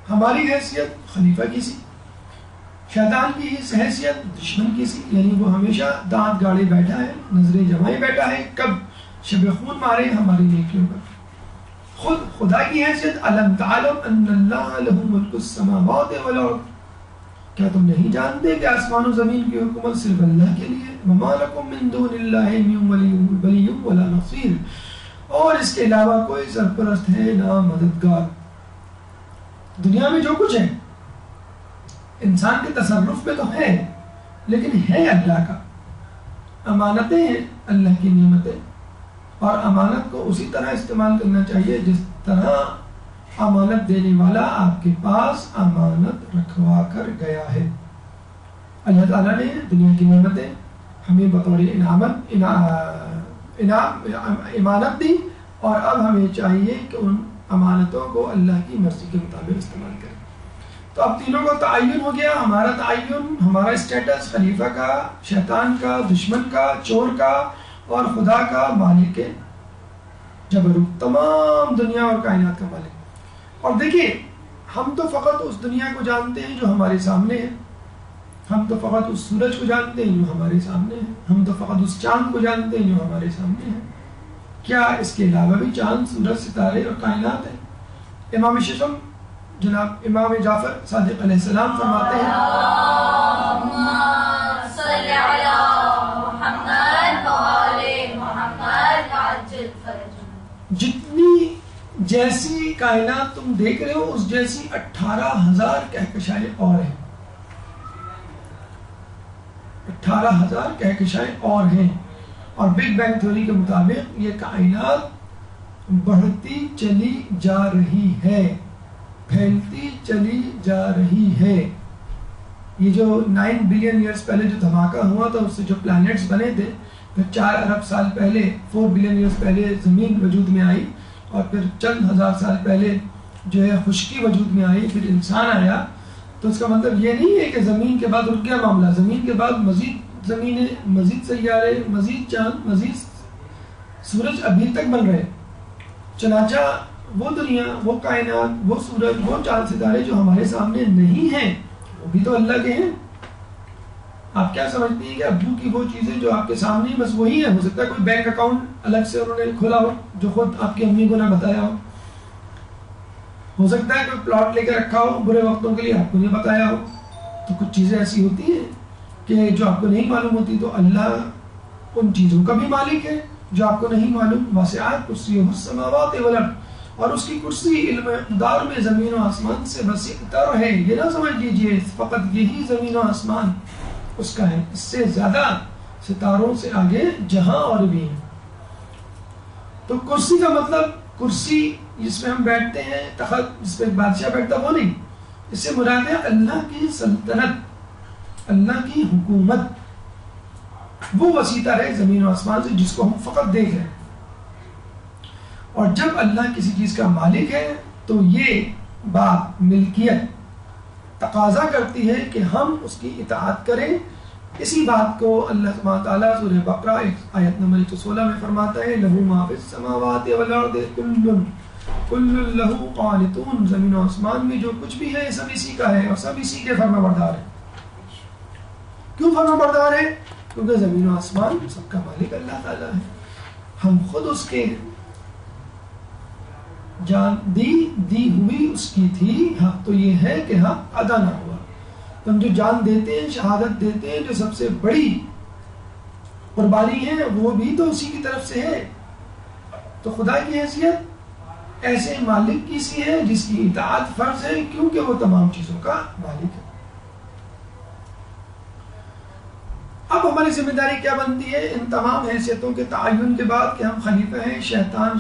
ہماری حیثیت خلیفہ کی سی، شیطان کی حیثیت دشمن کی سی، یعنی وہ ہمیشہ دانت گاڑے بیٹھا ہے، نظریں جمائے بیٹھا ہے، کب شب خون مارے ہماری نیکیوں پر۔ خود خدا کی حیثیت الم تعلم ان اللہ لہ ملک السماوات والارض، کیا تم نہیں جانتے کہ آسمان و زمین کی حکومت صرف اللہ کے لیے؟ وما لکم من دون اللہ من ولی ولا نصیر، اور اس کے علاوہ کوئی سرپرست ہے نہ مددگار۔ دنیا میں جو کچھ ہے انسان کے تصرف میں تو ہے، لیکن ہے اللہ کا۔ امانتیں ہیں اللہ کی نعمتیں، اور امانت کو اسی طرح استعمال کرنا چاہیے جس طرح امانت دینے والا آپ کے پاس امانت رکھوا کر گیا ہے۔ اللہ تعالیٰ نے دنیا کی نعمتیں ہمیں بطور امانت دی، اور اب ہمیں چاہیے کہ ان امانتوں کو اللہ کی مرضی کے مطابق استعمال کریں۔ تو اب تینوں کا تعین ہو گیا، ہمارا تعین، ہمارا اسٹیٹس، خلیفہ کا، شیطان کا، دشمن کا، چور کا، اور خدا کا، مالک جبروت، تمام دنیا اور کائنات کا مالک۔ اور دیکھیے، ہم تو فقط اس دنیا کو جانتے ہیں جو ہمارے سامنے ہے، ہم تو فقط اس سورج کو جانتے ہیں جو ہمارے سامنے ہے، ہم تو فقط اس چاند کو جانتے ہیں جو ہمارے سامنے ہے۔ کیا اس کے علاوہ بھی چاند، سورج، ستارے اور کائنات ہیں؟ امام ششم جناب امام جعفر صادق علیہ السلام فرماتے ہیں، جتنی جیسی کائنات تم دیکھ رہے ہو اس جیسی 18,000 کہکشائیں اور ہیں، 18,000 کہکشائیں اور ہیں۔ اور بگ بینگ تھیوری کے مطابق یہ کائنات بڑھتی چلی جا رہی ہے، پھیلتی چلی جا رہی ہے۔ یہ جو 9 بلین ایئرز پہلے جو دھماکہ ہوا تھا، اس سے جو پلانٹس بنے تھے، پھر 4 ارب سال پہلے 4 بلین ایئرز پہلے زمین وجود میں آئی، اور پھر چند ہزار سال پہلے جو ہے خشکی وجود میں آئی، پھر انسان آیا۔ تو اس کا مطلب یہ نہیں ہے کہ زمین کے بعد رک گیا معاملہ، زمین کے بعد مزید زمینیں، مزید سیارے، مزید چاند، مزید سورج ابھی تک بن رہے۔ چنانچہ وہ دنیا، وہ کائنات، وہ سورج، وہ چاند ستارے جو ہمارے سامنے نہیں ہیں، وہ بھی تو اللہ کے ہیں۔ آپ کیا سمجھتی ہیں کہ ابو کی وہ چیزیں جو آپ کے سامنے بس وہی ہیں؟ ہو سکتا ہے کوئی بینک اکاؤنٹ الگ سے انہوں نے کھولا ہو جو خود آپ کی امی کو نہ بتایا ہو سکتا ہے کوئی پلاٹ لے کے رکھا ہو برے وقتوں کے لیے، آپ کو نہیں بتایا ہو۔ تو کچھ چیزیں ایسی ہوتی ہیں کہ جو آپ کو نہیں معلوم ہوتی، تو اللہ ان چیزوں کا بھی مالک ہے جو آپ کو نہیں معلوم۔ واسعات کرسیہ السماوات والارض، اور اس کی کرسی علم اقتدار میں زمین و آسمان سے وسیع تر ہے۔ یہ نہ سمجھ لیجئے فقط یہی زمین و آسمان اس کا ہے، اس سے زیادہ ستاروں سے آگے جہاں اور بھی ہیں۔ تو کرسی کا مطلب کرسی جس میں ہم بیٹھتے ہیں، تخت جس پہ بادشاہ بیٹھتا، وہ نہیں، اس سے مراد ہے اللہ کی سلطنت، اللہ کی حکومت، وہ وسیع تر ہے زمین و آسمان سے جس کو ہم فقط دیکھ رہے ہیں۔ اور جب اللہ کسی چیز کا مالک ہے تو یہ بات ملکیت تقاضا کرتی ہے کہ ہم اس کی اطاعت کریں۔ اسی بات کو اللہ سبحانہ تعالیٰ سورہ بقرہ آیت نمبر 116 میں فرماتا ہے، لَهُ مَا فِي السَّمَاوَاتِ وَالْأَرْضِ كُلٌّ لَهُ قَانِتُونَ، زمین و آسمان میں جو کچھ بھی ہے سب اسی کا ہے اور سب اسی کے فرما بردار ہیں۔ کیوں فرما بردار ہے؟ کیونکہ زمین و آسمان سب کا مالک اللہ تعالیٰ ہے، ہم خود اس کے جان دی ہوئی اس کی تھی۔ حق تو یہ ہے کہ حق ادا نہ ہوا۔ ہم جو جان دیتے ہیں، شہادت دیتے ہیں، جو سب سے بڑی قربانی ہے، وہ بھی تو اسی کی طرف سے ہے۔ تو خدا کی حیثیت ایسے مالک کی سی ہے جس کی اطاعت فرض ہے، کیونکہ وہ تمام چیزوں کا مالک ہے۔ اب ہمارے ہماری ذمہ داری کیا بنتی ہے ان تمام حیثیتوں کے تعین کے بعد کہ ہم خلیفہ ہیں، شیطان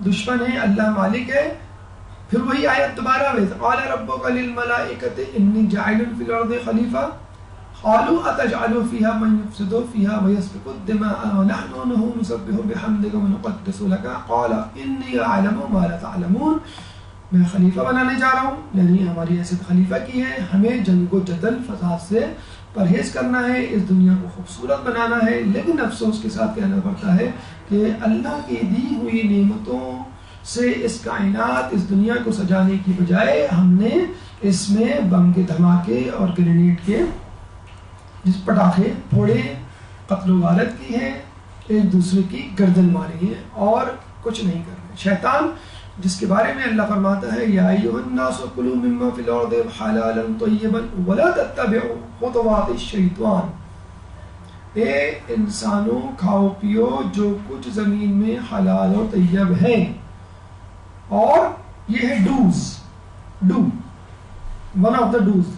دشمن ہے، اللہ مالک ہے. پھر وہی آیت دوبارہ وَإِذْ قَالَ رَبُّكَ لِلْمَلَائِكَةِ إِنِّي جَاعِلٌ فِي الْأَرْضِ خَلِيفَةً قَالُوا أَتَجْعَلُ فِيهَا مَن يُفْسِدُ فِيهَا وَيَسْفِكُ الدِّمَاءَ وَنَحْنُ نُسَبِّحُ بِحَمْدِكَ وَنُقَدِّسُ لَكَ قَالَ إِنِّي أَعْلَمُ مَا لَا تَعْلَمُونَ. میں خلیفہ بنانے جا رہا ہوں، یعنی ہماری حیثیت خلیفہ کی ہے. ہمیں جنگ و جدل فساد سے پرہیز کرنا ہے، اس دنیا کو خوبصورت بنانا ہے. لیکن افسوس کے ساتھ کہنا پڑتا ہے کہ اللہ کی دی ہوئی نعمتوں سے اس کائنات، اس دنیا کو سجانے کی بجائے ہم نے اس میں بم کے دھماکے اور گرینیڈ کے جس پٹاخے پھوڑے، قتل و غارت کی ہے، ایک دوسرے کی گردن ماری ہے اور کچھ نہیں کر رہے. شیطان جس کے بارے میں اللہ فرماتا ہے یا ایھا الناس کلوا مما فی الارض حلالا طیبا ولا تتبعوا خطوات الشیطان. اے انسانوں کھاؤ پیو جو کچھ زمین میں حلال اور طیب ہے، اور یہ ہے do one of the dos,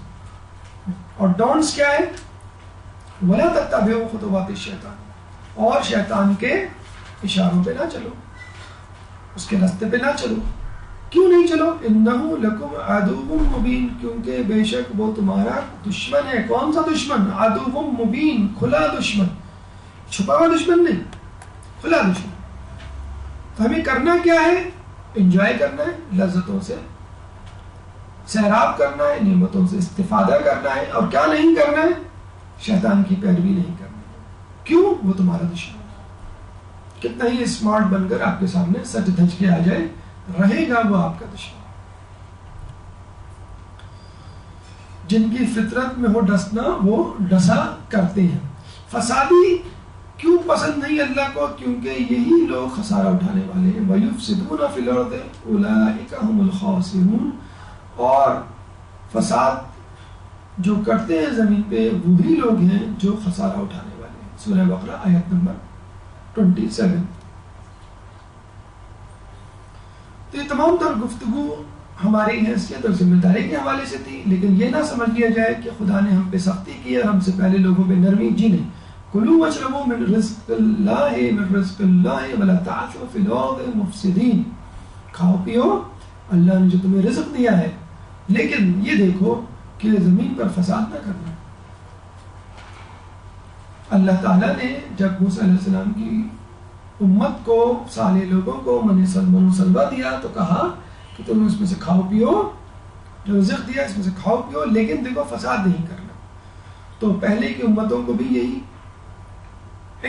اور ڈونٹس کیا ہے؟ ولا تتبعوا خطوات الشیطان، اور شیطان کے اشاروں پہ نہ چلو، اس کے راستے پہ نہ چلو. کیوں نہیں چلو؟ انہ لکم عدو مبین، کیونکہ بے شک وہ تمہارا دشمن ہے. کون سا دشمن؟ عدو مبین، کھلا دشمن، چھپا ہوا دشمن نہیں، کھلا دشمن. تو ہمیں کرنا کیا ہے؟ انجوائے کرنا ہے، لذتوں سے سیراب کرنا ہے، نعمتوں سے استفادہ کرنا ہے. اور کیا نہیں کرنا ہے؟ شیطان کی پیروی نہیں کرنا ہے. کیوں؟ وہ تمہارا دشمن. کتنا ہی اسمارٹ بن کر آپ کے سامنے سج دھج کے آ جائے، رہے گا وہ آپ کا دشمن. جن کی فطرت میں ہو ڈسنا وہ ڈسا کرتے ہیں. فسادی کیوں پسند نہیں اللہ کو؟ کیونکہ یہی لوگ خسارہ اٹھانے والے ہیں. وَيُفْسِدُونَ فِي الْأَرْضِ أُولَٰئِكَ هُمُ الْخَاسِرُونَ. اور فساد جو کرتے ہیں زمین پہ وہی لوگ ہیں جو خسارہ اٹھانے والے ہیں. سورہ بقرہ آیت نمبر 27. تو یہ تمام تر گفتگو ہماری حیثیت اور ذمہ داری کے حوالے سے تھی، لیکن یہ نہ سمجھ لیا جائے کہ خدا نے ہم پہ سختی کی اور ہم سے پہلے لوگوں پہ نرمی. جی نہیں. کلوا واشربوا من رزق اللہ ولا تعثوا فی الارض مفسدین. کھاؤ پیو، اللہ نے جو تمہیں رزق دیا ہے، لیکن یہ دیکھو کہ زمین پر فساد نہ کرنا. اللہ تعالیٰ نے جب موسیٰ علیہ السلام کی امت کو، صالح لوگوں کو من سلوہ دیا تو کہا کہ تم اس میں سے کھاؤ پیو، جو رزق دیا اس میں سے کھاؤ پیو، لیکن دیکھو فساد نہیں کرنا. تو پہلے کی امتوں کو بھی یہی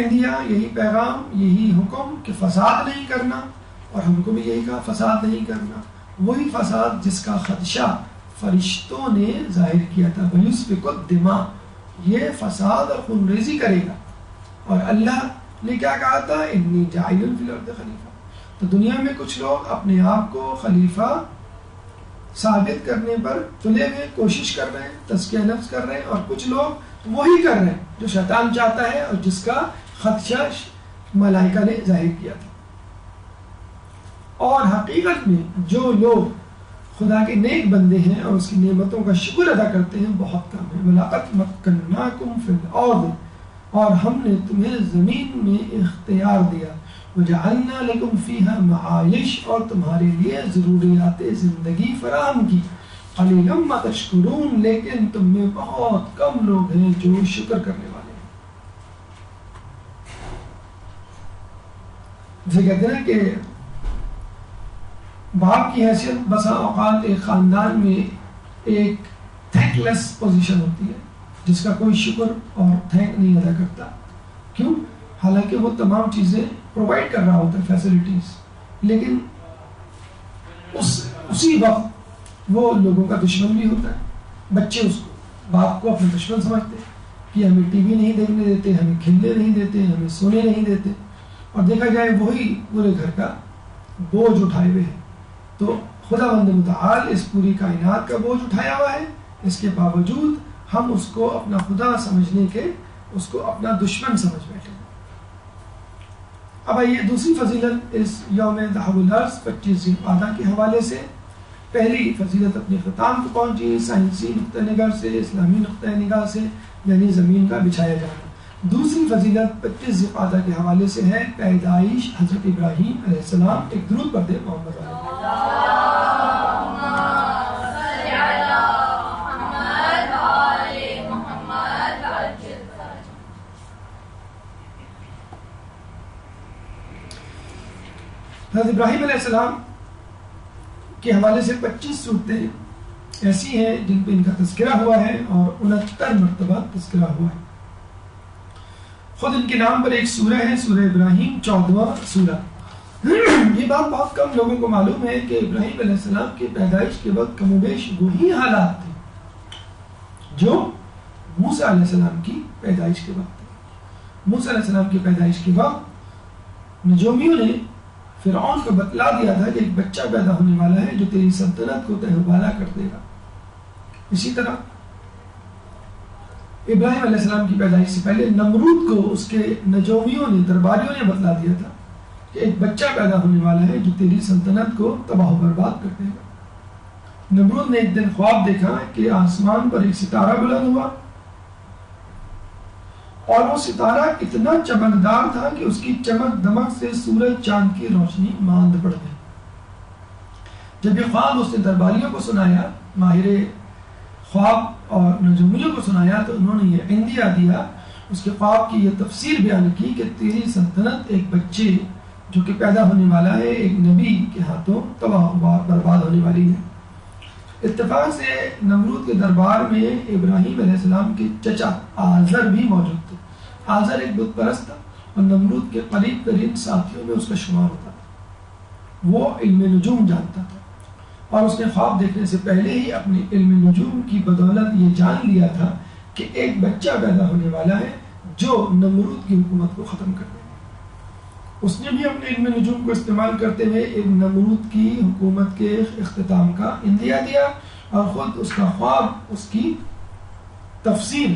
دیا، یہی پیغام، یہی حکم کہ فساد نہیں کرنا، اور ہم کو بھی یہی کہا فساد نہیں کرنا. وہی فساد جس کا خدشہ فرشتوں نے ظاہر کیا تھا، وَيُسْفِكُ الدِّمَاءَ، یہ فساد اور خونریزی کرے گا. اور اللہ نے کیا کہا تھا؟ انی جاعل فی الارض خلیفہ. تو دنیا میں کچھ لوگ اپنے آپ کو خلیفہ ثابت کرنے پر تلے ہوئے کوشش کر رہے ہیں، تزکیہ نفس کر رہے ہیں، اور کچھ لوگ وہی کر رہے ہیں جو شیطان چاہتا ہے اور جس کا خدشہ ملائکہ نے ظاہر کیا تھا. اور حقیقت میں جو لوگ خدا کے نیک بندے ہیں اور اس کی نعمتوں کا شکر ادا کرتے ہیں بہت کم ہیں. وَلَقَدْ مَكَّنَّاكُمْ فِي الْأَرْضِ، اور ہم نے تمہیں زمین میں اختیار دیا. وَجَعَلْنَا لَكُمْ فِيهَا مَعَائِشَ، اور تمہارے لیے ضروریات زندگی فراہم کی. قَلِيلًا مَا تَشْكُرُونَ، لیکن تم میں بہت کم لوگ ہیں جو شکر کرنے والے ہیں. جسے کہتے ہیں کہ باپ کی حیثیت بسا اوقات ایک خاندان میں ایک تھینک لیس پوزیشن ہوتی ہے، جس کا کوئی شکر اور تھینک نہیں ادا کرتا. کیوں؟ حالانکہ وہ تمام چیزیں پرووائڈ کر رہا ہوتا ہے، فیسلٹیز، لیکن اسی وقت وہ لوگوں کا دشمن بھی ہوتا ہے. بچے اس کو، باپ کو اپنا دشمن سمجھتے ہیں کہ ہمیں ٹی وی نہیں دیکھنے دیتے، ہمیں کھیلنے نہیں دیتے، ہمیں سونے نہیں دیتے. اور دیکھا جائے وہی پورے گھر کا بوجھ اٹھائے ہوئے ہیں. تو خدا بند متعال اس پوری کائنات کا بوجھ اٹھایا ہوا ہے، اس کے باوجود ہم اس کو اپنا خدا سمجھنے کے، اس کو اپنا دشمن سمجھ بیٹھے. اب آئیے دوسری فضیلت اس یوم ذهب الارض 25 ذی القعدہ کے حوالے سے. پہلی فضیلت اپنے اختتام کو پہنچی سائنسی نقطہ نگاہ سے، اسلامی نقطہ نگاہ سے، یعنی زمین کا بچھایا جانا. دوسری فضیلت 25 ذوالقعدہ کے حوالے سے ہے پیدائش حضرت ابراہیم علیہ السلام. ایک درود پڑھ دیں محمد علیہ. حضرت ابراہیم علیہ السلام کے حوالے سے 25 صورتیں ایسی ہیں جن پہ ان کا تذکرہ ہوا ہے اور 69 مرتبہ تذکرہ ہوا ہے. خود ان کے نام پر ایک سورہ ہے سورہ ابراہیم، 14واں سورہ. یہ بات بہت کم لوگوں کو معلوم ہے کہ ابراہیم علیہ السلام کی پیدائش کے وقت کم و بیش وہی حالات تھے جو موسیٰ علیہ السلام کی پیدائش کے وقت تھے. موسیٰ علیہ السلام کی پیدائش کے وقت نجومیوں نے فرعون کو بتلا دیا تھا کہ ایک بچہ پیدا ہونے والا ہے جو تیری سلطنت کو تہوبالا کر دے گا. اسی طرح ابراہیم علیہ السلام کی پیدائش سے پہلے نمرود کو اس کے نجومیوں نے، درباریوں نے بتلا دیا تھا کہ ایک بچہ پیدا ہونے والا ہے جو تیری سلطنت کو تباہ و برباد کر دے گا. نمرود نے ایک دن خواب دیکھا کہ آسمان پر ایک ستارہ بلند ہوا اور وہ ستارہ اتنا چمکدار تھا کہ اس کی چمک دمک سے سورج چاند کی روشنی ماند پڑ گئی. جب یہ خواب اس نے درباریوں کو سنایا، ماہر خواب اور نجومیوں کو سنایا، تو انہوں نے یہ عندیہ دیا، اس کے خواب کی یہ تفسیر بیان کی کہ تیری سلطنت ایک بچے جو کہ پیدا ہونے والا ہے، ایک نبی کے ہاتھوں تباہ و برباد ہونے والی ہے. اتفاق سے نمرود کے دربار میں ابراہیم علیہ السلام کے چچا آزر بھی موجود تھے. آزر ایک بت پرست تھا اور نمرود کے قریب ترین ساتھیوں میں اس کا شمار ہوتا تھا. وہ علم نجوم جانتا تھا اور اس نے خواب دیکھنے سے پہلے ہی اپنے علم نجوم کی بدولت یہ جان لیا تھا کہ ایک بچہ پیدا ہونے والا ہے جو نمرود کی حکومت کو ختم کر دے گا. اس نے بھی اپنے علم نجوم کو استعمال کرتے ہوئے نمرود کی حکومت کے اختتام کا اندیا دیا اور خود اس کا خواب، اس کی تفسیر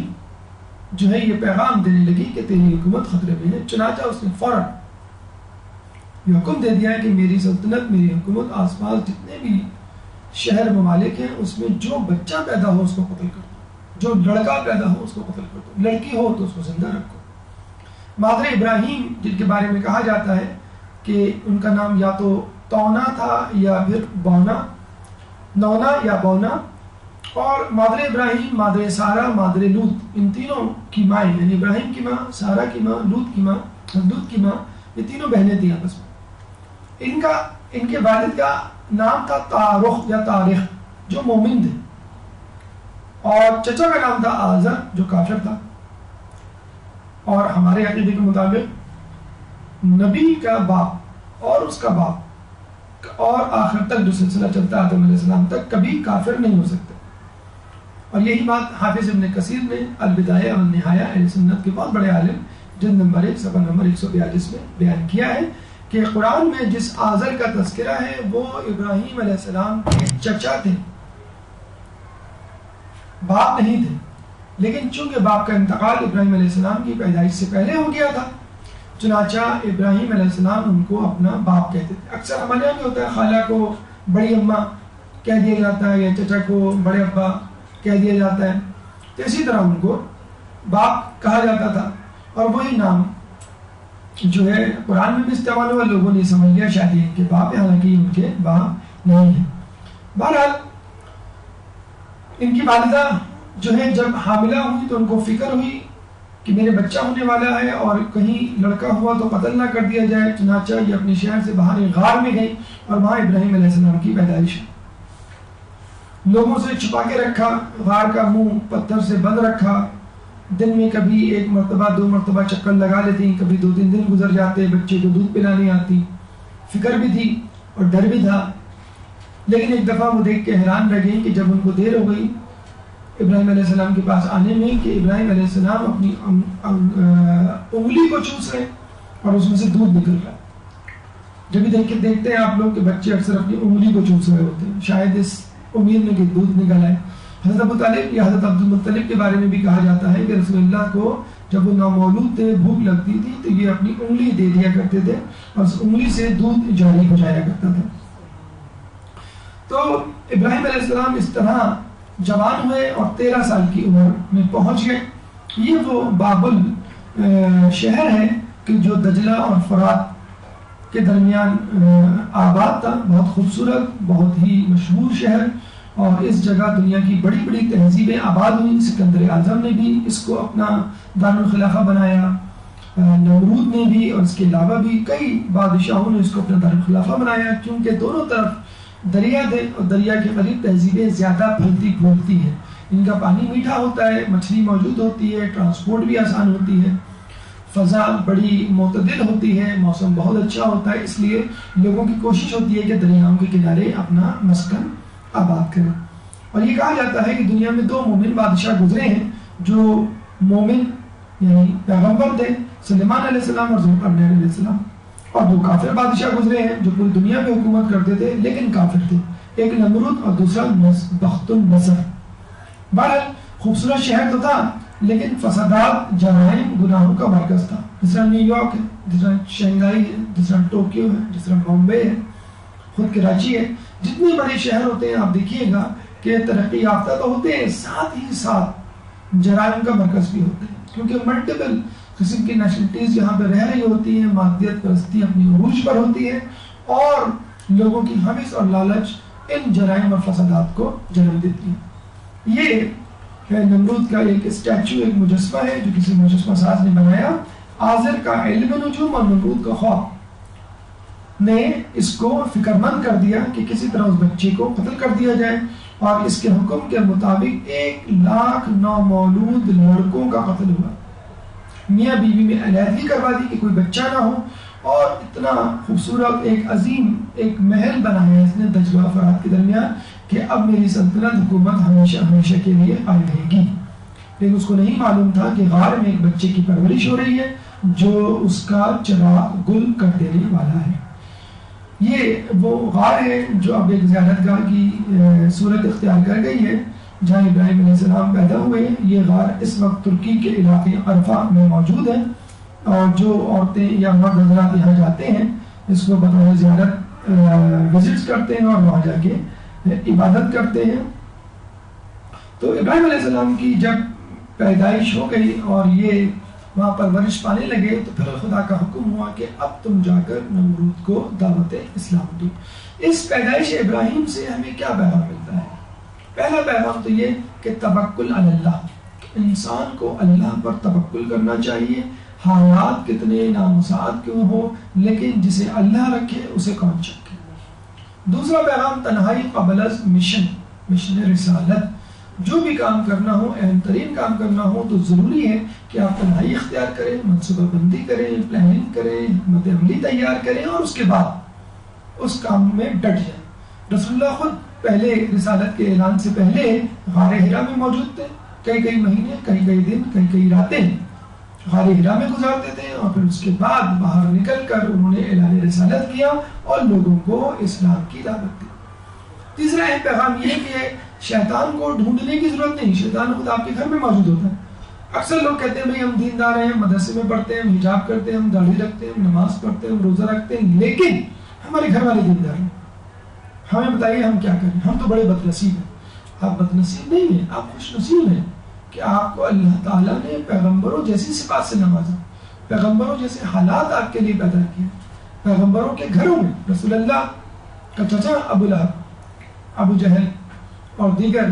جو ہے یہ پیغام دینے لگی کہ تیری حکومت خطرے میں ہے. چنانچہ اس نے فوراً یہ حکم دے دیا کہ میری سلطنت، میری حکومت، آس پاس جتنے بھی شہر ممالک ہیں اس میں جو بچہ پیدا ہو اس کو قتل کر دو، جو لڑکا پیدا ہو اس کو قتل کر دو، لڑکی ہو تو اس کو زندہ رکھو. مادر ابراہیم جن کے بارے میں کہا جاتا ہے کہ ان کا نام یا تو تونا تھا یا پھر بونا، نونا یا بونا، اور مادر ابراہیم، مادر سارہ، مادر لوط، ان تینوں کی مائیں، یعنی ابراہیم کی ماں، سارہ کی ماں، لوط کی ماں، لوط کی ماں، یہ تینوں بہنیں تھیں آپس میں. ان کے والد کا نام تھا تارخ یا تاریخ جو مومن تھے، اور چچا کا نام تھا آزر جو کافر تھا. اور ہمارے عقیدے کے مطابق نبی کا باپ اور اس کا باپ اور آخر تک جو سلسلہ چلتا ہے آدم علیہ السلام تک کبھی کافر نہیں ہو سکتے. اور یہی بات حافظ ابن کثیر نے البدایہ والنہایہ اہل سنت کے بہت بڑے عالم جلد نمبر 1 صفحہ نمبر 142 میں بیان کیا ہے کہ قرآن میں جس آزر کا تذکرہ ہے وہ ابراہیم علیہ السلام کے چچا تھے، باپ نہیں تھے. لیکن چونکہ باپ کا انتقال ابراہیم علیہ السلام کی پیدائش سے پہلے ہو گیا تھا، چنانچہ ابراہیم علیہ السلام ان کو اپنا باپ کہتے تھے. اکثر ہمارے یہاں بھی ہوتا ہے خالہ کو بڑی اماں کہہ دیا جاتا ہے یا چچا کو بڑے ابا کہہ دیا جاتا ہے، تو اسی طرح ان کو باپ کہا جاتا تھا. اور وہی نام جو ہے قرآن میں بھی استعمال ہوا، لوگوں نے سمجھ لیا شاید ان کے باپ ہے، حالانکہ ان کے باپ نہیں ہیں. بہرحال ان کی والدہ جو ہے جب حاملہ ہوئی تو ان کو فکر ہوئی کہ میرے بچہ ہونے والا ہے اور کہیں لڑکا ہوا تو قتل نہ کر دیا جائے. چنانچہ یہ اپنے شہر سے باہر ایک غار میں گئی اور وہاں ابراہیم علیہ السلام کی پیدائش لوگوں سے چھپا کے رکھا، غار کا منہ پتھر سے بند رکھا. دن میں کبھی 1 مرتبہ 2 مرتبہ چکر لگا لیتی، کبھی 2-3 دن گزر جاتے، بچے کو دودھ پلانے آتی. فکر بھی تھی اور ڈر بھی تھا. لیکن ایک دفعہ وہ دیکھ کے حیران رہ گئی کہ جب ان کو دیر ہو گئی ابراہیم علیہ السلام کے پاس آنے میں کہ ابراہیم علیہ السلام اپنی انگلی کو چوس رہے اور اس میں سے دودھ نکل رہا. جب بھی دیکھتے ہیں آپ لوگ کہ بچے اکثر اپنی انگلی کو چوس رہے ہوتے ہیں، شاید اس امید میں کہ دودھ نکل آئے. حضرت ابو طالب یا حضرت عبد المطلب کے بارے میں بھی کہا جاتا ہے کہ رسول اللہ کو جب وہ نامولود تھے، بھوک لگتی تھی تو یہ اپنی انگلی دے دیا کرتے تھے اور اس انگلی سے دودھ جاری ہو جایا کرتا تھا. تو ابراہیم علیہ السلام اس طرح جوان ہوئے اور 13 سال کی عمر میں پہنچ گئے. یہ وہ بابل شہر ہے کہ جو دجلہ اور فرات کے درمیان آباد تھا، بہت خوبصورت، بہت ہی مشہور شہر، اور اس جگہ دنیا کی بڑی بڑی تہذیبیں آباد ہوئی۔ سکندر اعظم نے بھی اس کو اپنا دارالخلافہ بنایا، نمرود نے بھی، اور اس کے علاوہ بھی کئی بادشاہوں نے اس کو اپنا دارالخلافہ بنایا، کیونکہ دونوں طرف دریا تھے اور دریا کے قریب تہذیبیں زیادہ پھلتی پھولتی ہیں، ان کا پانی میٹھا ہوتا ہے، مچھلی موجود ہوتی ہے، ٹرانسپورٹ بھی آسان ہوتی ہے، فضا بڑی معتدل ہوتی ہے، موسم بہت اچھا ہوتا ہے، اس لیے لوگوں کی کوشش ہوتی ہے کہ دریاؤں کے کنارے اپنا مسکن آباد کریں۔ اور یہ کہا جاتا ہے کہ دنیا میں 2 مومن بادشاہ گزرے ہیں جو مومن یعنی پیغمبر تھے، سلیمان علیہ السلام اور ذوالقرنین علیہ السلام، اور 2 کافر بادشاہ گزرے ہیں جو پوری دنیا پہ حکومت کرتے تھے لیکن کافر تھے، ایک نمرود اور دوسرا بخت النصر۔ بہرحال خوبصورت شہر تو تھا لیکن فسادات، جرائم، گناہوں کا مرکز تھا، جس طرح نیو یارک ہے، جس طرح شنگھائی ہے، جس طرح ٹوکیو ہے، جس طرح بامبے ہے، خود کراچی ہے۔ جتنے بڑے شہر ہوتے ہیں آپ دیکھیے گا کہ ترقی یافتہ تو ہوتے ہیں، ساتھ ہی ساتھ جرائم کا مرکز بھی ہوتے ہیں، کیونکہ ملٹیپل قسم کی نیشنلٹیز یہاں پہ رہ رہی ہوتی ہیں، مادیت پرستی اپنی عروج پر ہوتی ہے، اور لوگوں کی حوث اور لالچ ان جرائم اور فسادات کو جنم دیتی ہے۔ یہ نمرود کا ایک اسٹیچو، ایک مجسمہ ہے جو کسی مجسمہ ساز نے بنایا۔ آذر کا علم نجوم اور نمرود کا خواب نے اس کو فکر مند کر دیا کہ کسی طرح اس بچے کو قتل کر دیا جائے، اور اس کے حکم کے مطابق 1,00,000 نومولود لڑکوں کا قتل ہوا۔ میاں بیوی میں علیحدگی کروا دی کہ کوئی بچہ نہ ہو، اور اتنا خوبصورت ایک عظیم ایک محل بنایا اس نے دجلہ و فرات کے درمیان کہ اب میری سلطنت حکومت ہمیشہ ہمیشہ کے لیے قائم رہے گی۔ لیکن اس کو نہیں معلوم تھا کہ غار میں ایک بچے کی پرورش ہو رہی ہے جو اس کا چراغ گل کر دینے والا ہے۔ یہ وہ غار ہے جو اب ایک زیارت گاہ کی صورت اختیار کر گئی ہے، جہاں ابراہیم علیہ السلام پیدا ہوئے۔ یہ غار اس وقت ترکی کے علاقے عرفہ میں موجود ہے، اور جو عورتیں یا مرد حضرات یہاں جاتے ہیں اس کو بطور زیارت وزٹس کرتے ہیں اور وہاں جا کے عبادت کرتے ہیں۔ تو ابراہیم علیہ السلام کی جب پیدائش ہو گئی اور یہ وہاں پرورش پانے لگے تو پھر خدا کا حکم ہوا کہ اب تم جا کر نمرود کو دعوت اسلام دو۔ اس پیدائش ابراہیم سے ہمیں کیا پیغام ملتا ہے؟ پہلا پیغام تو یہ کہ توکل علی اللہ، انسان کو اللہ پر توکل کرنا چاہیے، حالات کتنے نامساعد کیوں ہو، لیکن جسے اللہ رکھے اسے کون چکے۔ دوسرا پیغام تنہائی قبل از مشن رسالت، جو بھی کام کرنا ہو، اہم ترین کام کرنا ہو تو ضروری ہے کہ آپ تنہائی اختیار کریں، منصوبہ بندی کریں، پلاننگ کریں، حکمت عملی تیار کریں، اور اس کے بعد اس کام میں ڈٹ جائیں۔ رسول اللہ خود پہلے رسالت کے اعلان سے پہلے غار حرا میں موجود تھے، کئی مہینے، کئی دن، کئی راتیں غار حرا میں گزارتے تھے، اور پھر اس کے بعد باہر نکل کر انہوں نے اعلان رسالت کیا اور لوگوں کو اسلام کی دعوت دی۔ تیسرا اہم پیغام یہ کہ شیطان کو ڈھونڈنے کی ضرورت نہیں، شیطان خود آپ کے گھر میں موجود ہوتا ہے۔ اکثر لوگ کہتے ہیں بھئی ہم دیندار ہیں، مدرسے میں پڑھتے ہیں، ہم حجاب کرتے ہیں، ہم داڑھی رکھتے ہیں، ہم نماز پڑھتے ہیں، ہم روزہ رکھتے ہیں، لیکن ہمارے گھر والے دیندار ہیں، ہمیں بتائیے ہم کیا کریں، ہم تو بڑے بد نصیب ہیں۔ آپ بد نصیب نہیں ہیں، آپ خوش نصیب ہیں کہ آپ کو اللہ تعالیٰ نے پیغمبروں جیسی صفات سے نوازا، پیغمبروں جیسے حالات آپ کے لیے پیدا کیے، پیغمبروں کے گھروں میں رسول اللہ کا چچا ابو لہب، ابو جہل اور دیگر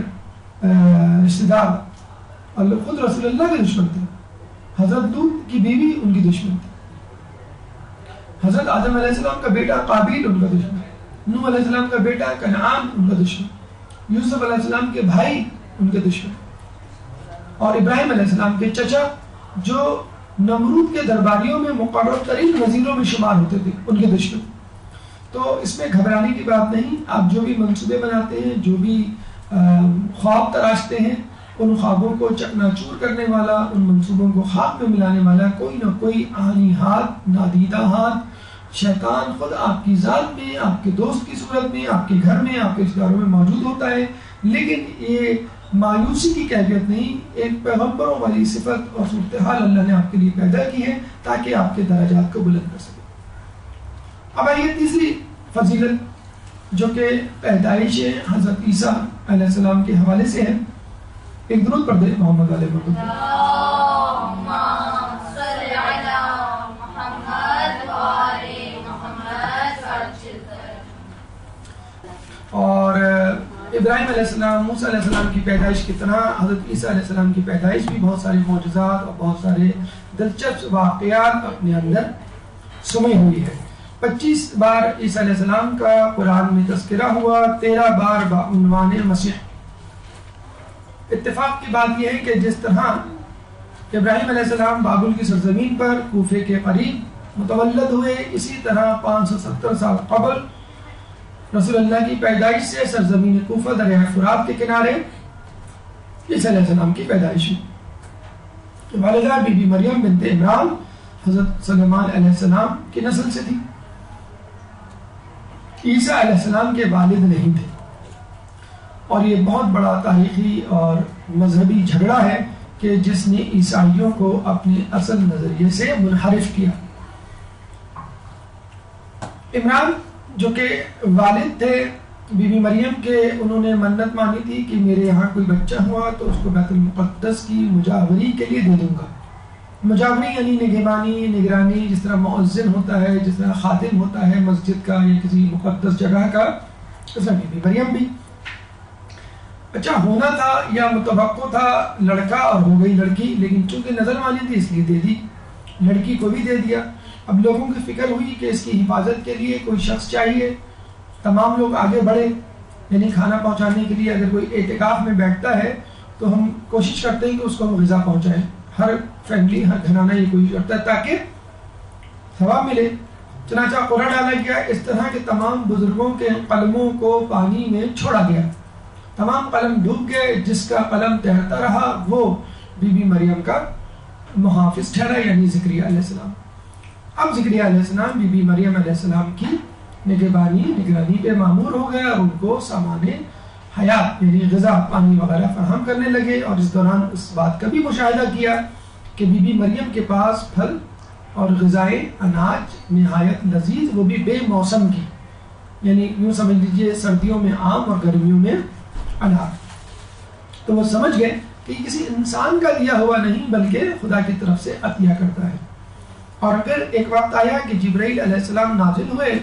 رشتہ دار اور خود رسول اللہ کے دشمن تھے، حضرت لوط کی بیوی ان کی دشمن تھی، حضرت آدم علیہ السلام کا بیٹا قابیل ان کا دشمن، نوح علیہ السلام کا بیٹا کنعان ان کا دشمن، یوسف علیہ السلام کے بھائی ان کے دشمن، اور ابراہیم علیہ السلام کے چچا جو نمرود کے درباریوں میں مقرر ترین وزیروں میں شمار ہوتے تھے ان کے دشمن۔ تو اس میں گھبرانے کی بات نہیں، آپ جو بھی منصوبے بناتے ہیں، جو بھی خواب تراشتے ہیں، ان خوابوں کو چکنا چور کرنے والا، ان منصوبوں کو خاک میں ملانے والا کوئی نہ کوئی آنی ہاتھ، نادیدہ ہاتھ، شیطان خود آپ کی ذات میں، آپ کے دوست کی صورت میں، آپ کے گھر میں، آپ کے رشتہ داروں میں موجود ہوتا ہے۔ لیکن یہ مایوسی کی کیفیت نہیں، ایک پیغمبروں والی صفت اور صورتحال اللہ نے آپ کے لیے پیدا کی ہے تاکہ آپ کے درجات کو بلند کر سکے۔ اب آئیے تیسری فضیلت جو کہ پیدائش حضرت عیسیٰ علیہ السلام کے حوالے سے ہے۔ ایک درود پڑھ دیں محمد علیہ وسلم۔ ابراہیم علیہ السلام، موسیٰ علیہ السلام کی پیدائش کی طرح حضرت عیسیٰ علیہ السلام کی پیدائش بھی بہت سارے معجزات اور بہت سارے دلچسپ واقعات اپنے اندر سمے ہوئی ہے۔ 25 بار عیسیٰ علیہ السلام کا قرآن میں تذکرہ ہوا، 13 بار بعنوان مسیح۔ اتفاق کی بات یہ ہے کہ جس طرح ابراہیم علیہ السلام بابل کی سرزمین پر کوفے کے قریب متولد ہوئے، اسی طرح 570 سال قبل رسول اللہ کی پیدائش سے سرزمین کوفہ دریائے فرات کے کنارے عیسیٰ علیہ السلام کی پیدائش ہوئی۔ والدہ بی بی مریم بنت عمران حضرت سلیمان علیہ السلام کی نسل سے تھی۔ عیسیٰ علیہ السلام کے والد نہیں تھے، اور یہ بہت بڑا تاریخی اور مذہبی جھگڑا ہے کہ جس نے عیسائیوں کو اپنے اصل نظریے سے منحرف کیا۔ عمران جو کہ والد تھے بی بی مریم کے، انہوں نے منت مانی تھی کہ میرے یہاں کوئی بچہ ہوا تو اس کو بیت المقدس کی مجاوری کے لیے دے دوں گا۔ مجاوری یعنی نگہبانی، نگرانی، جس طرح مؤذن ہوتا ہے، جس طرح خادم ہوتا ہے مسجد کا یا کسی مقدس جگہ کا، اس طرح بی بی مریم بھی بچہ ہونا تھا یا متوقع تھا لڑکا اور ہو گئی لڑکی، لیکن چونکہ نظر مانی تھی اس لیے دے دی، لڑکی کو بھی دے دیا۔ اب لوگوں کی فکر ہوئی کہ اس کی حفاظت کے لیے کوئی شخص چاہیے، تمام لوگ آگے بڑھے، یعنی کھانا پہنچانے کے لیے اگر کوئی اعتکاف میں بیٹھتا ہے تو ہم کوشش کرتے ہیں کہ اس کو ہم غذا پہنچائیں، ہر فیملی، ہر گھرانہ یہ کوشش کرتا ہے تاکہ ثواب ملے۔ چنانچہ قرآن ڈالا گیا، اس طرح کے تمام بزرگوں کے قلموں کو پانی میں چھوڑا گیا، تمام قلم ڈوب گئے، جس کا قلم تیرتا رہا وہ بی بی مریم کا محافظ ٹھہرا، یعنی زکریا علیہ السلام۔ اب زکریا علیہ السلام بی بی مریم علیہ السلام کی نگرانی پہ مامور ہو گیا اور ان کو سامان حیات یعنی غذا، پانی وغیرہ فراہم کرنے لگے، اور اس دوران اس بات کا بھی مشاہدہ کیا کہ بی بی مریم کے پاس پھل اور غذائے اناج نہایت لذیذ، وہ بھی بے موسم کی، یعنی یوں سمجھ لیجئے سردیوں میں آم اور گرمیوں میں انار۔ تو وہ سمجھ گئے کہ کسی انسان کا دیا ہوا نہیں بلکہ خدا کی طرف سے عطیہ کرتا ہے۔ اور پھر ایک وقت آیا کہ جبرائیل علیہ السلام نازل ہوئے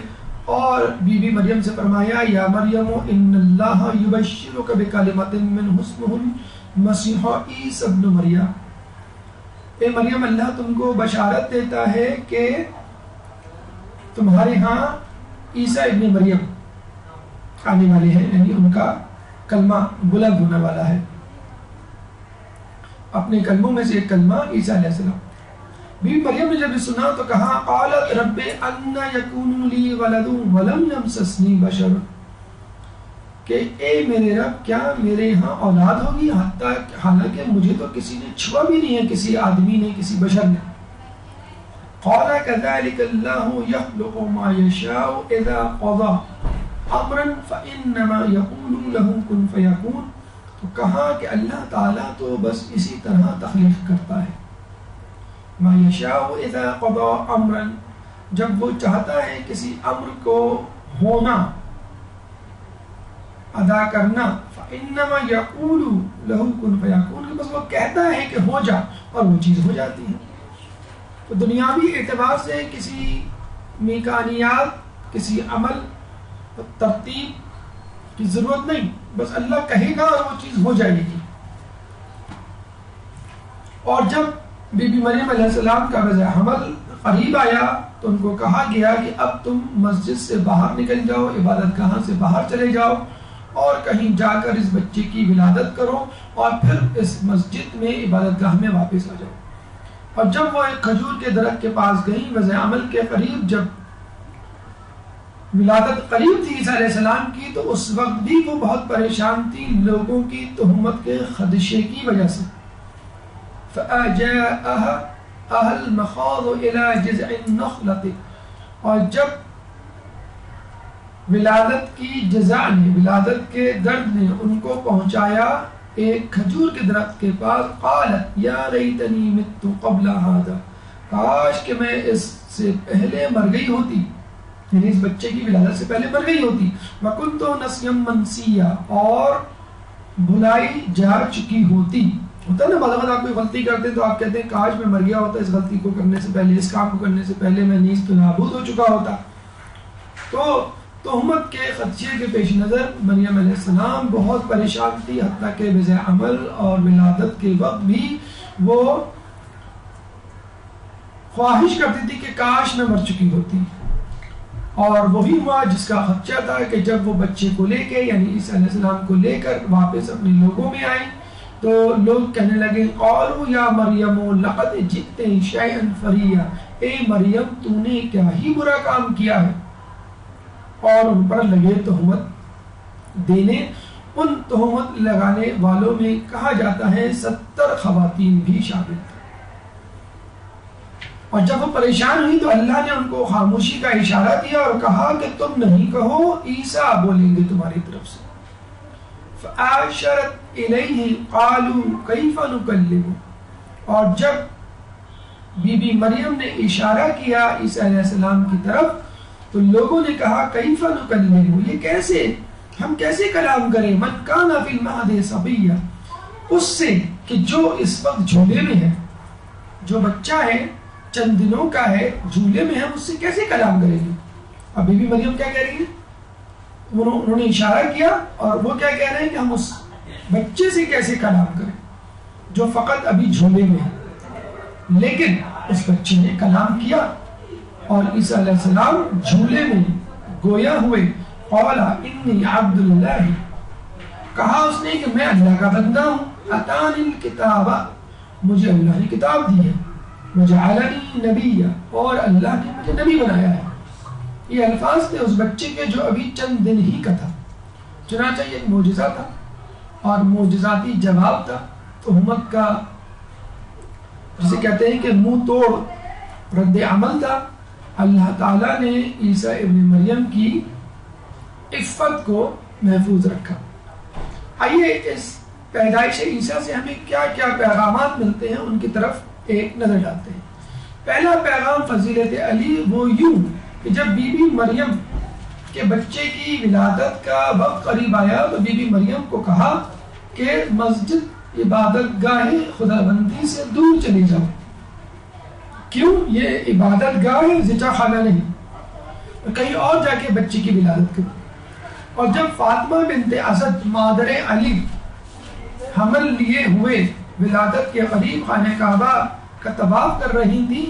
اور بی بی مریم سے فرمایا، یا مریم ان اللہ یبشرک بکلمۃ منہ اسمہ المسیح عیسی ابن مریم، اے مریم اللہ تم کو بشارت دیتا ہے کہ تمہارے ہاں عیسیٰ ابن مریم آنے والے ہیں، یعنی ان کا کلمہ بلند ہونے والا ہے۔ اپنے کلموں میں سے ایک کلمہ عیسیٰ علیہ السلام۔ بی بی مریم نے جب یہ سنا تو کہا، قالت رب انا یکون لی ولد ولم یمسسنی بشر، کہ اے میرے رب کیا میرے ہاں اولاد ہوگی، حالانکہ مجھے تو کسی نے چھوا بھی نہیں ہے، کسی آدمی نے، کسی بشر نے۔ قال كذلك الله يخلق ما يشاء اذا قضى امرا فانما يقول له كن فيكون، تو کہا کہ اللہ تعالیٰ تو بس اسی طرح تخلیق کرتا ہے، ما یشاء اذا قضى امرا، جب وہ چاہتا ہے کسی امر کو ہونا، ادا کرنا، فانما يقول له كن فيكون، کہ بس وہ کہتا ہے کہ ہو جا اور وہ چیز ہو جاتی ہے۔ تو دنیاوی اعتبار سے کسی میکانیات، کسی عمل ترتیب کی ضرورت نہیں، بس اللہ کہے گا اور وہ چیز ہو جائے گی۔ اور جب بی بی مریم علیہ السلام کا وضع حمل قریب آیا تو ان کو کہا گیا کہ اب تم مسجد سے باہر نکل جاؤ، عبادت گاہ سے باہر چلے جاؤ اور کہیں جا کر اس بچے کی ولادت کرو اور پھر اس مسجد میں عبادت گاہ میں واپس آ جاؤ۔ اور جب وہ ایک کھجور کے درخت کے پاس گئیں، وضع عمل کے قریب، جب ولادت قریب تھی عیسیٰ علیہ السلام کی، تو اس وقت بھی وہ بہت پریشان تھی لوگوں کی تہمت کے خدشے کی وجہ سے۔ فَأَجَاءَهَا أَهْلُ الْمَخَاضُ إِلَى جِذْعِ النَّخْلَةِ، اور جب ولادت کی جزع نے، ولادت کے درد نے ان کو پہنچایا ایک کھجور کے درخت کے پاس، قالت یا لیتنی مت قبل هذا، کاش کہ میں اس سے پہلے مر گئی ہوتی، یعنی اس بچے کی ولادت سے پہلے مر گئی ہوتی، وَكُنْتُ نَسْيًا مَنْسِيًّا، اور بھلائی جا چکی ہوتی۔ ہوتا ہے نا بعض وقت آپ کوئی غلطی کرتے تو آپ کہتے ہیں کاش میں مر گیا ہوتا اس غلطی کو کرنے سے پہلے، اس کام کو کرنے سے پہلے میں نیست و نابود ہو چکا ہوتا۔ تو تہمت کے خدشے کے پیش نظر مریم علیہ السلام بہت پریشان تھی، حتیٰ کہ وضع عمل اور ولادت کے وقت بھی وہ خواہش کرتی تھی کہ کاش میں مر چکی ہوتی، اور وہی ہوا جس کا خدشہ تھا کہ جب وہ بچے کو لے کے یعنی عیسیٰ علیہ السلام کو لے کر واپس اپنے لوگوں میں آئی تو لوگ کہنے لگے قالوا یا مریم لقد جئت شیئا فریا، اے مریم تو نے کیا ہی برا کام کیا ہے، اور ان پر لگے تہمت دینے۔ ان تہمت لگانے والوں میں کہا جاتا ہے 70 خواتین بھی شامل تھیں، اور جب وہ پریشان ہوئی تو اللہ نے ان کو خاموشی کا اشارہ دیا اور کہا کہ تم نہیں کہو، عیسیٰ بولیں گے تمہاری طرف سے۔ فَأَشَرَتْ إِلَيْهِ قَالُوا كَيْفَ نُكَلِّمُ، اور جب بی بی مریم نے اشارہ کیا عیسیٰ علیہ السلام کی طرف تو لوگوں نے کہا کیف نکلم، یہ کیسے، ہم کیسے کلام کریں، من کان فی المہد صبیا، اس سے کہ جو اس وقت جھولے میں ہے، جو بچہ ہے چند دنوں کا ہے جھولے میں ہے، اس سے کیسے کلام کریں گے۔ اب بی بی مریم کیا کہہ رہی ہے، انہوں نے اشارہ کیا اور وہ کیا کہہ رہے ہیں کہ ہم اس بچے سے کیسے کلام کریں جو فقط ابھی جھولے میں ہے، لیکن اس بچے نے کلام کیا اور عیسیٰ علیہ السلام جھولے میں گویا ہوئے، قال انی عبد اللہ، کہا اس نے کہ میں اللہ کا بندہ ہوں، اتانی الکتاب، مجھے اللہ نے کتاب دی ہے، وجعلنی نبیا، اور اللہ نے مجھے نبی بنایا ہے۔ یہ الفاظ تھے اس بچے کے جو ابھی چند دن ہی کا تھا، چنانچہ یہ ایک معجزہ تھا اور معجزاتی جواب تھا تہمت کا، جسے کہتے ہیں کہ منہ توڑ رد عمل تھا۔ اللہ تعالیٰ نے عیسیٰ ابن مریم کی عفت کو محفوظ رکھا۔ آئیے اس پیدائش عیسیٰ سے ہمیں کیا کیا پیغامات ملتے ہیں ان کی طرف ایک نظر ڈالتے ہیں۔ پہلا پیغام فضیلت علی وہ یوں کہ جب بی بی مریم کے بچے کی ولادت کا وقت قریب آیا تو بی بی مریم کو کہا کہ مسجد عبادت گاہ خدا بندی سے دور چلی جاؤ۔ کیوں؟ یہ عبادت گاہ ہے، زچا خانہ نہیں، کہیں اور جا کے بچے کی ولادت کرو۔ اور جب فاطمہ بنت اسد مادر علی حمل لیے ہوئے ولادت کے قریب خانہ کعبہ کا طواف کر رہی تھی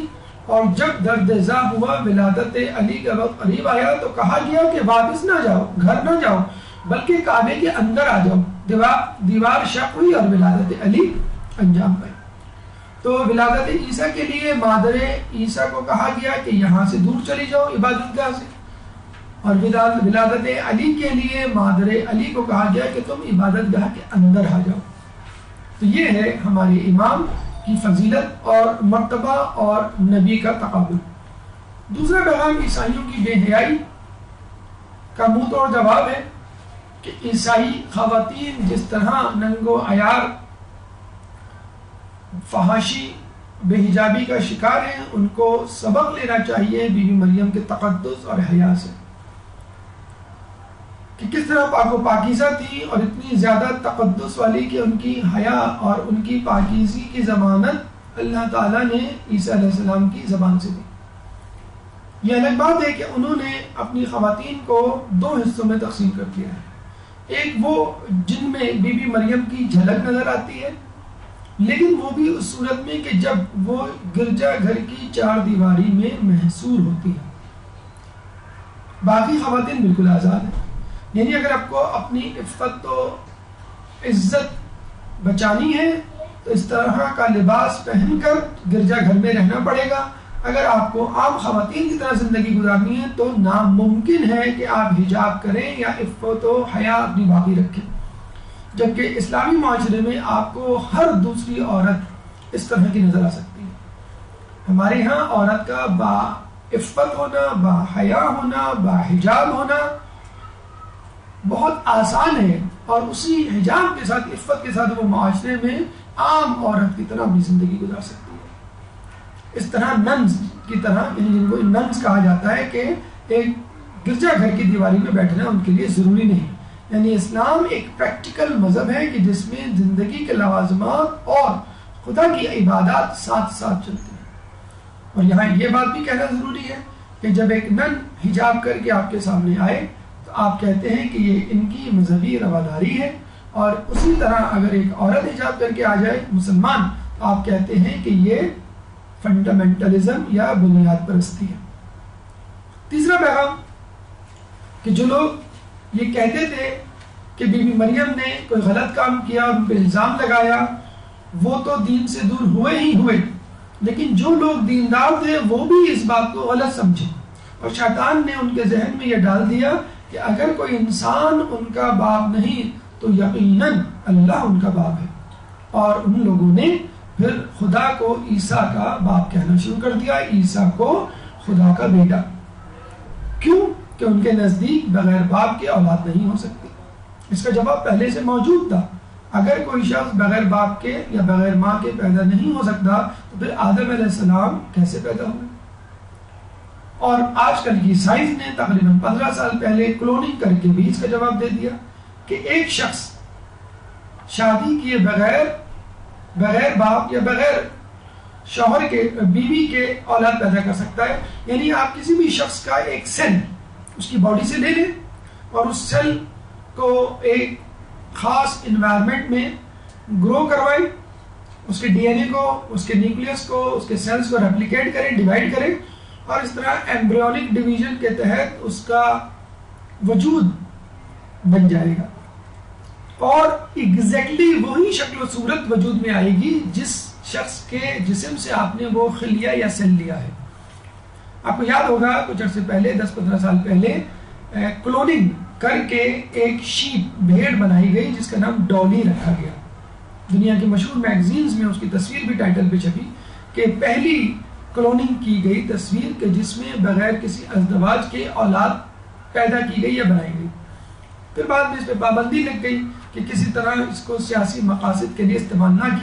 اور جب درد زا ہوا ولادت علی کا وقت قریب آیا تو کہا گیا کہ واپس نہ جاؤ، گھر نہ جاؤ، بلکہ کعبے کے اندر آ جاؤ۔ دیوار شق ہوئی اور ولادت علی انجام پائی۔ تو ولادت عیسیٰ کے لیے مادر عیسیٰ کو کہا گیا کہ یہاں سے دور چلی جاؤ عبادت گاہ سے، اور ولادت علی کے لیے مادر علی کو کہا گیا کہ تم عبادت گاہ کے اندر آ جاؤ۔ تو یہ ہے ہمارے امام کی فضیلت اور مرتبہ اور نبی کا تقابل۔ دوسرا پیغام عیسائیوں کی بے حیائی کا منہ توڑ جواب ہے کہ عیسائی خواتین جس طرح ننگ و عیار، فحاشی، بے حجابی کا شکار ہیں، ان کو سبق لینا چاہیے بی بی مریم کے تقدس اور حیا سے، کہ کس طرح پاک و پاکیزہ تھی اور اتنی زیادہ تقدس والی کہ ان کی حیا اور ان کی پاکیزگی کی ضمانت اللہ تعالیٰ نے عیسیٰ علیہ السلام کی زبان سے دی۔ یہ الگ بات ہے کہ انہوں نے اپنی خواتین کو دو حصوں میں تقسیم کر دیا ہے، ایک وہ جن میں بی بی مریم کی جھلک نظر آتی ہے، لیکن وہ بھی اس صورت میں کہ جب وہ گرجا گھر کی چار دیواری میں محصور ہوتی ہے۔ باقی خواتین بالکل آزاد ہیں، یعنی اگر آپ کو اپنی عفت و عزت بچانی ہے تو اس طرح کا لباس پہن کر گرجا گھر میں رہنا پڑے گا۔ اگر آپ کو عام خواتین کی طرح زندگی گزارنی ہے تو ناممکن ہے کہ آپ حجاب کریں یا عفت و حیا اپنی باقی رکھیں، جبکہ اسلامی معاشرے میں آپ کو ہر دوسری عورت اس طرح کی نظر آ سکتی ہے۔ ہمارے ہاں عورت کا با عفت ہونا، با حیا ہونا، با حجاب ہونا بہت آسان ہے، اور اسی حجاب کے ساتھ، عفت کے ساتھ وہ معاشرے میں عام عورت کی طرح اپنی زندگی گزار سکتی ہے۔ اس طرح ننز کی طرح، یعنی جن کو ننز کہا جاتا ہے کہ ایک گرجا گھر کی دیواری میں بیٹھنا ان کے لیے ضروری نہیں۔ یعنی اسلام ایک پریکٹیکل مذہب ہے کہ جس میں زندگی کے لوازمات اور خدا کی عبادات ساتھ ساتھ چلتے ہیں۔ اور یہاں یہ بات بھی کہنا ضروری ہے کہ جب ایک نن حجاب کر کے آپ کے سامنے آئے آپ کہتے ہیں کہ یہ ان کی مذہبی رواداری ہے، اور اسی طرح اگر ایک عورت حجاب کر کے آ جائے مسلمان تو آپ کہتے ہیں کہ یہ فنڈامنٹلزم یا بنیاد پرستی ہے۔ تیسرا پیغام کہ جو لوگ یہ کہتے تھے کہ بی بی مریم نے کوئی غلط کام کیا اور ان پہ الزام لگایا، وہ تو دین سے دور ہوئے ہی ہوئے، لیکن جو لوگ دیندار تھے وہ بھی اس بات کو غلط سمجھے، اور شیطان نے ان کے ذہن میں یہ ڈال دیا کہ اگر کوئی انسان ان کا باپ نہیں تو یقیناً اللہ ان کا باپ ہے، اور ان لوگوں نے پھر خدا کو عیسیٰ کا باپ کہنا شروع کر دیا، عیسیٰ کو خدا کا بیٹا۔ کیوں؟ کہ ان کے نزدیک بغیر باپ کے اولاد نہیں ہو سکتی۔ اس کا جواب پہلے سے موجود تھا، اگر کوئی شخص بغیر باپ کے یا بغیر ماں کے پیدا نہیں ہو سکتا تو پھر آدم علیہ السلام کیسے پیدا ہوئے؟ اور آج کل کی سائنس نے تقریباً 15 سال پہلے کلوننگ کر کے بھی اس کا جواب دے دیا کہ ایک شخص شادی کیے بغیر باپ یا بغیر شوہر کے بیوی کے اولاد پیدا کر سکتا ہے۔ یعنی آپ کسی بھی شخص کا ایک سیل اس کی باڈی سے لے لیں اور اس سیل کو ایک خاص انوائرمنٹ میں گرو کروائیں، اس کے ڈی این اے کو، اس کے نیوکلیس کو، اس کے سیلز کو ریپلیکیٹ کریں، ڈیوائڈ کریں، اور اس طرح ایمبریونک ڈویژن کے تحت اس کا وجود بن جائے گا، اور ایگزیکٹلی وہی شکل و صورت وجود میں آئے گی جس شخص کے جسم سے آپ نے وہ خلیہ یا سیل لیا ہے۔ آپ کو یاد ہوگا کچھ عرصے پہلے 10-15 سال پہلے کلوننگ کر کے ایک شیپ بھیڑ بنائی گئی جس کا نام ڈالی رکھا گیا۔ دنیا کی مشہور میگزینز میں اس کی تصویر بھی ٹائٹل پہ چھپی کہ پہلی کلوننگ کی گئی تصویر کہ جس میں بغیر کسی ازدواج کے اولاد پیدا کی گئی یا بنائی گئی۔ پھر بعد میں اس پہ پابندی لگ گئی کہ کسی طرح اس کو سیاسی مقاصد کے لیے استعمال نہ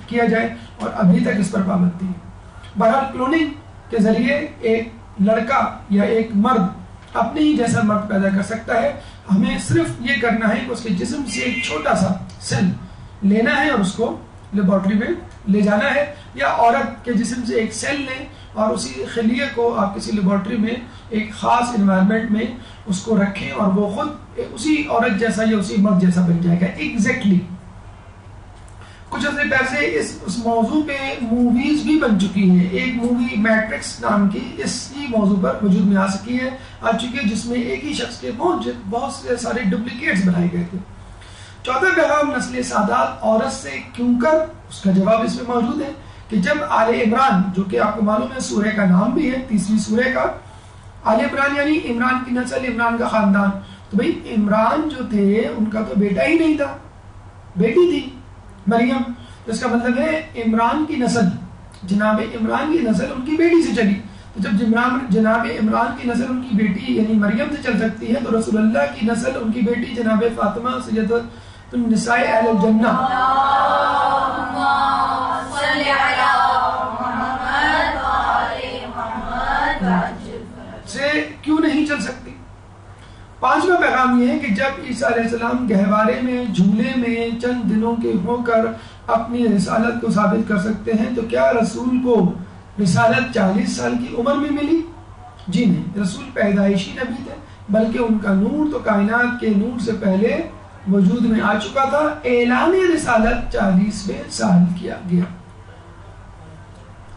کیا جائے، اور ابھی تک اس پر پابندی ہے۔ بہرحال کلوننگ کے ذریعے ایک لڑکا یا ایک مرد اپنے ہی جیسا مرد پیدا کر سکتا ہے۔ ہمیں صرف یہ کرنا ہے کہ اس کے جسم سے ایک چھوٹا سا سیل لینا ہے اور اس کو لیبارٹری میں لے جانا ہے، یا عورت کے جسم سے ایک سیل لیں اور اسی خلیے کو آپ کسی لیبارٹری میں ایک خاص انوائرمنٹ میں اس کو رکھیں اور وہ خود اسی عورت جیسا یا اسی مرد جیسا بن جائے گا ایگزیکٹلی۔ کچھ عرصے پہلے اس موضوع پہ موویز بھی بن چکی ہیں۔ ایک مووی میٹرکس نام کی اسی موضوع پر وجود میں آ چکی ہے جس میں ایک ہی شخص کے بہت سے سارے ڈپلیکیٹس بنائے گئے تھے۔ چوتھا پیغام نسل سادات عورت سے کیوں کر، اس کا جواب اس میں موجود ہے کہ جب آل عمران، جو کہ آپ کو معلوم ہے سورہ کا نام بھی ہے، تیسری سورہ کا، آل عمران یعنی عمران کی نسل، عمران کا خاندان، تو بھئی عمران جو تھے ان کا تو بیٹا ہی نہیں تھا، بیٹی تھی مریم، اس کا مطلب ہے عمران کی نسل، جناب عمران کی نسل ان کی بیٹی سے چلی، تو جب جناب عمران کی نسل ان کی بیٹی یعنی مریم سے چل سکتی ہے تو رسول اللہ کی نسل ان کی بیٹی جناب فاطمہ سیدۃ النساء اہل الجنہ سے کیوں نہیں چل سکتی؟ پانچواں پیغام یہ ہے کہ جب عیسیٰ علیہ السلام گہوارے میں جھولے میں چند دنوں کے ہو کر اپنی رسالت کو ثابت کر سکتے ہیں تو کیا رسول کو رسالت 40 سال کی عمر میں ملی؟ جی نہیں، رسول پیدائشی نبی تھے، بلکہ ان کا نور تو کائنات کے نور سے پہلے وجود میں آ چکا تھا۔ اعلان رسالت 40ویں سال کیا گیا۔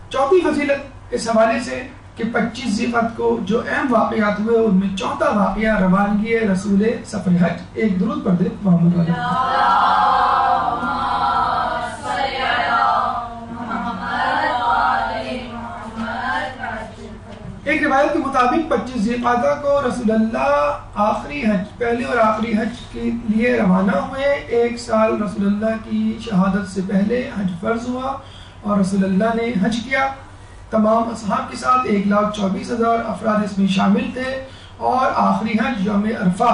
چوتھی فضیلت اس حوالے سے کہ 25 ذیقعدہ کو جو اہم واقعات ہوئے ان میں چوتھا واقعہ روانگی رسول سفر حج۔ ایک درود پڑھ دے محمد علیہ۔ ایک روایت کے مطابق 25 ذیقعدہ کو رسول اللہ آخری حج، پہلے اور آخری حج کے لیے روانہ ہوئے۔ ایک سال رسول اللہ کی شہادت سے پہلے حج فرض ہوا اور رسول اللہ نے حج کیا، تمام اصحاب کے ساتھ 1,24,000 افراد اس میں شامل تھے، اور آخری حج یوم عرفہ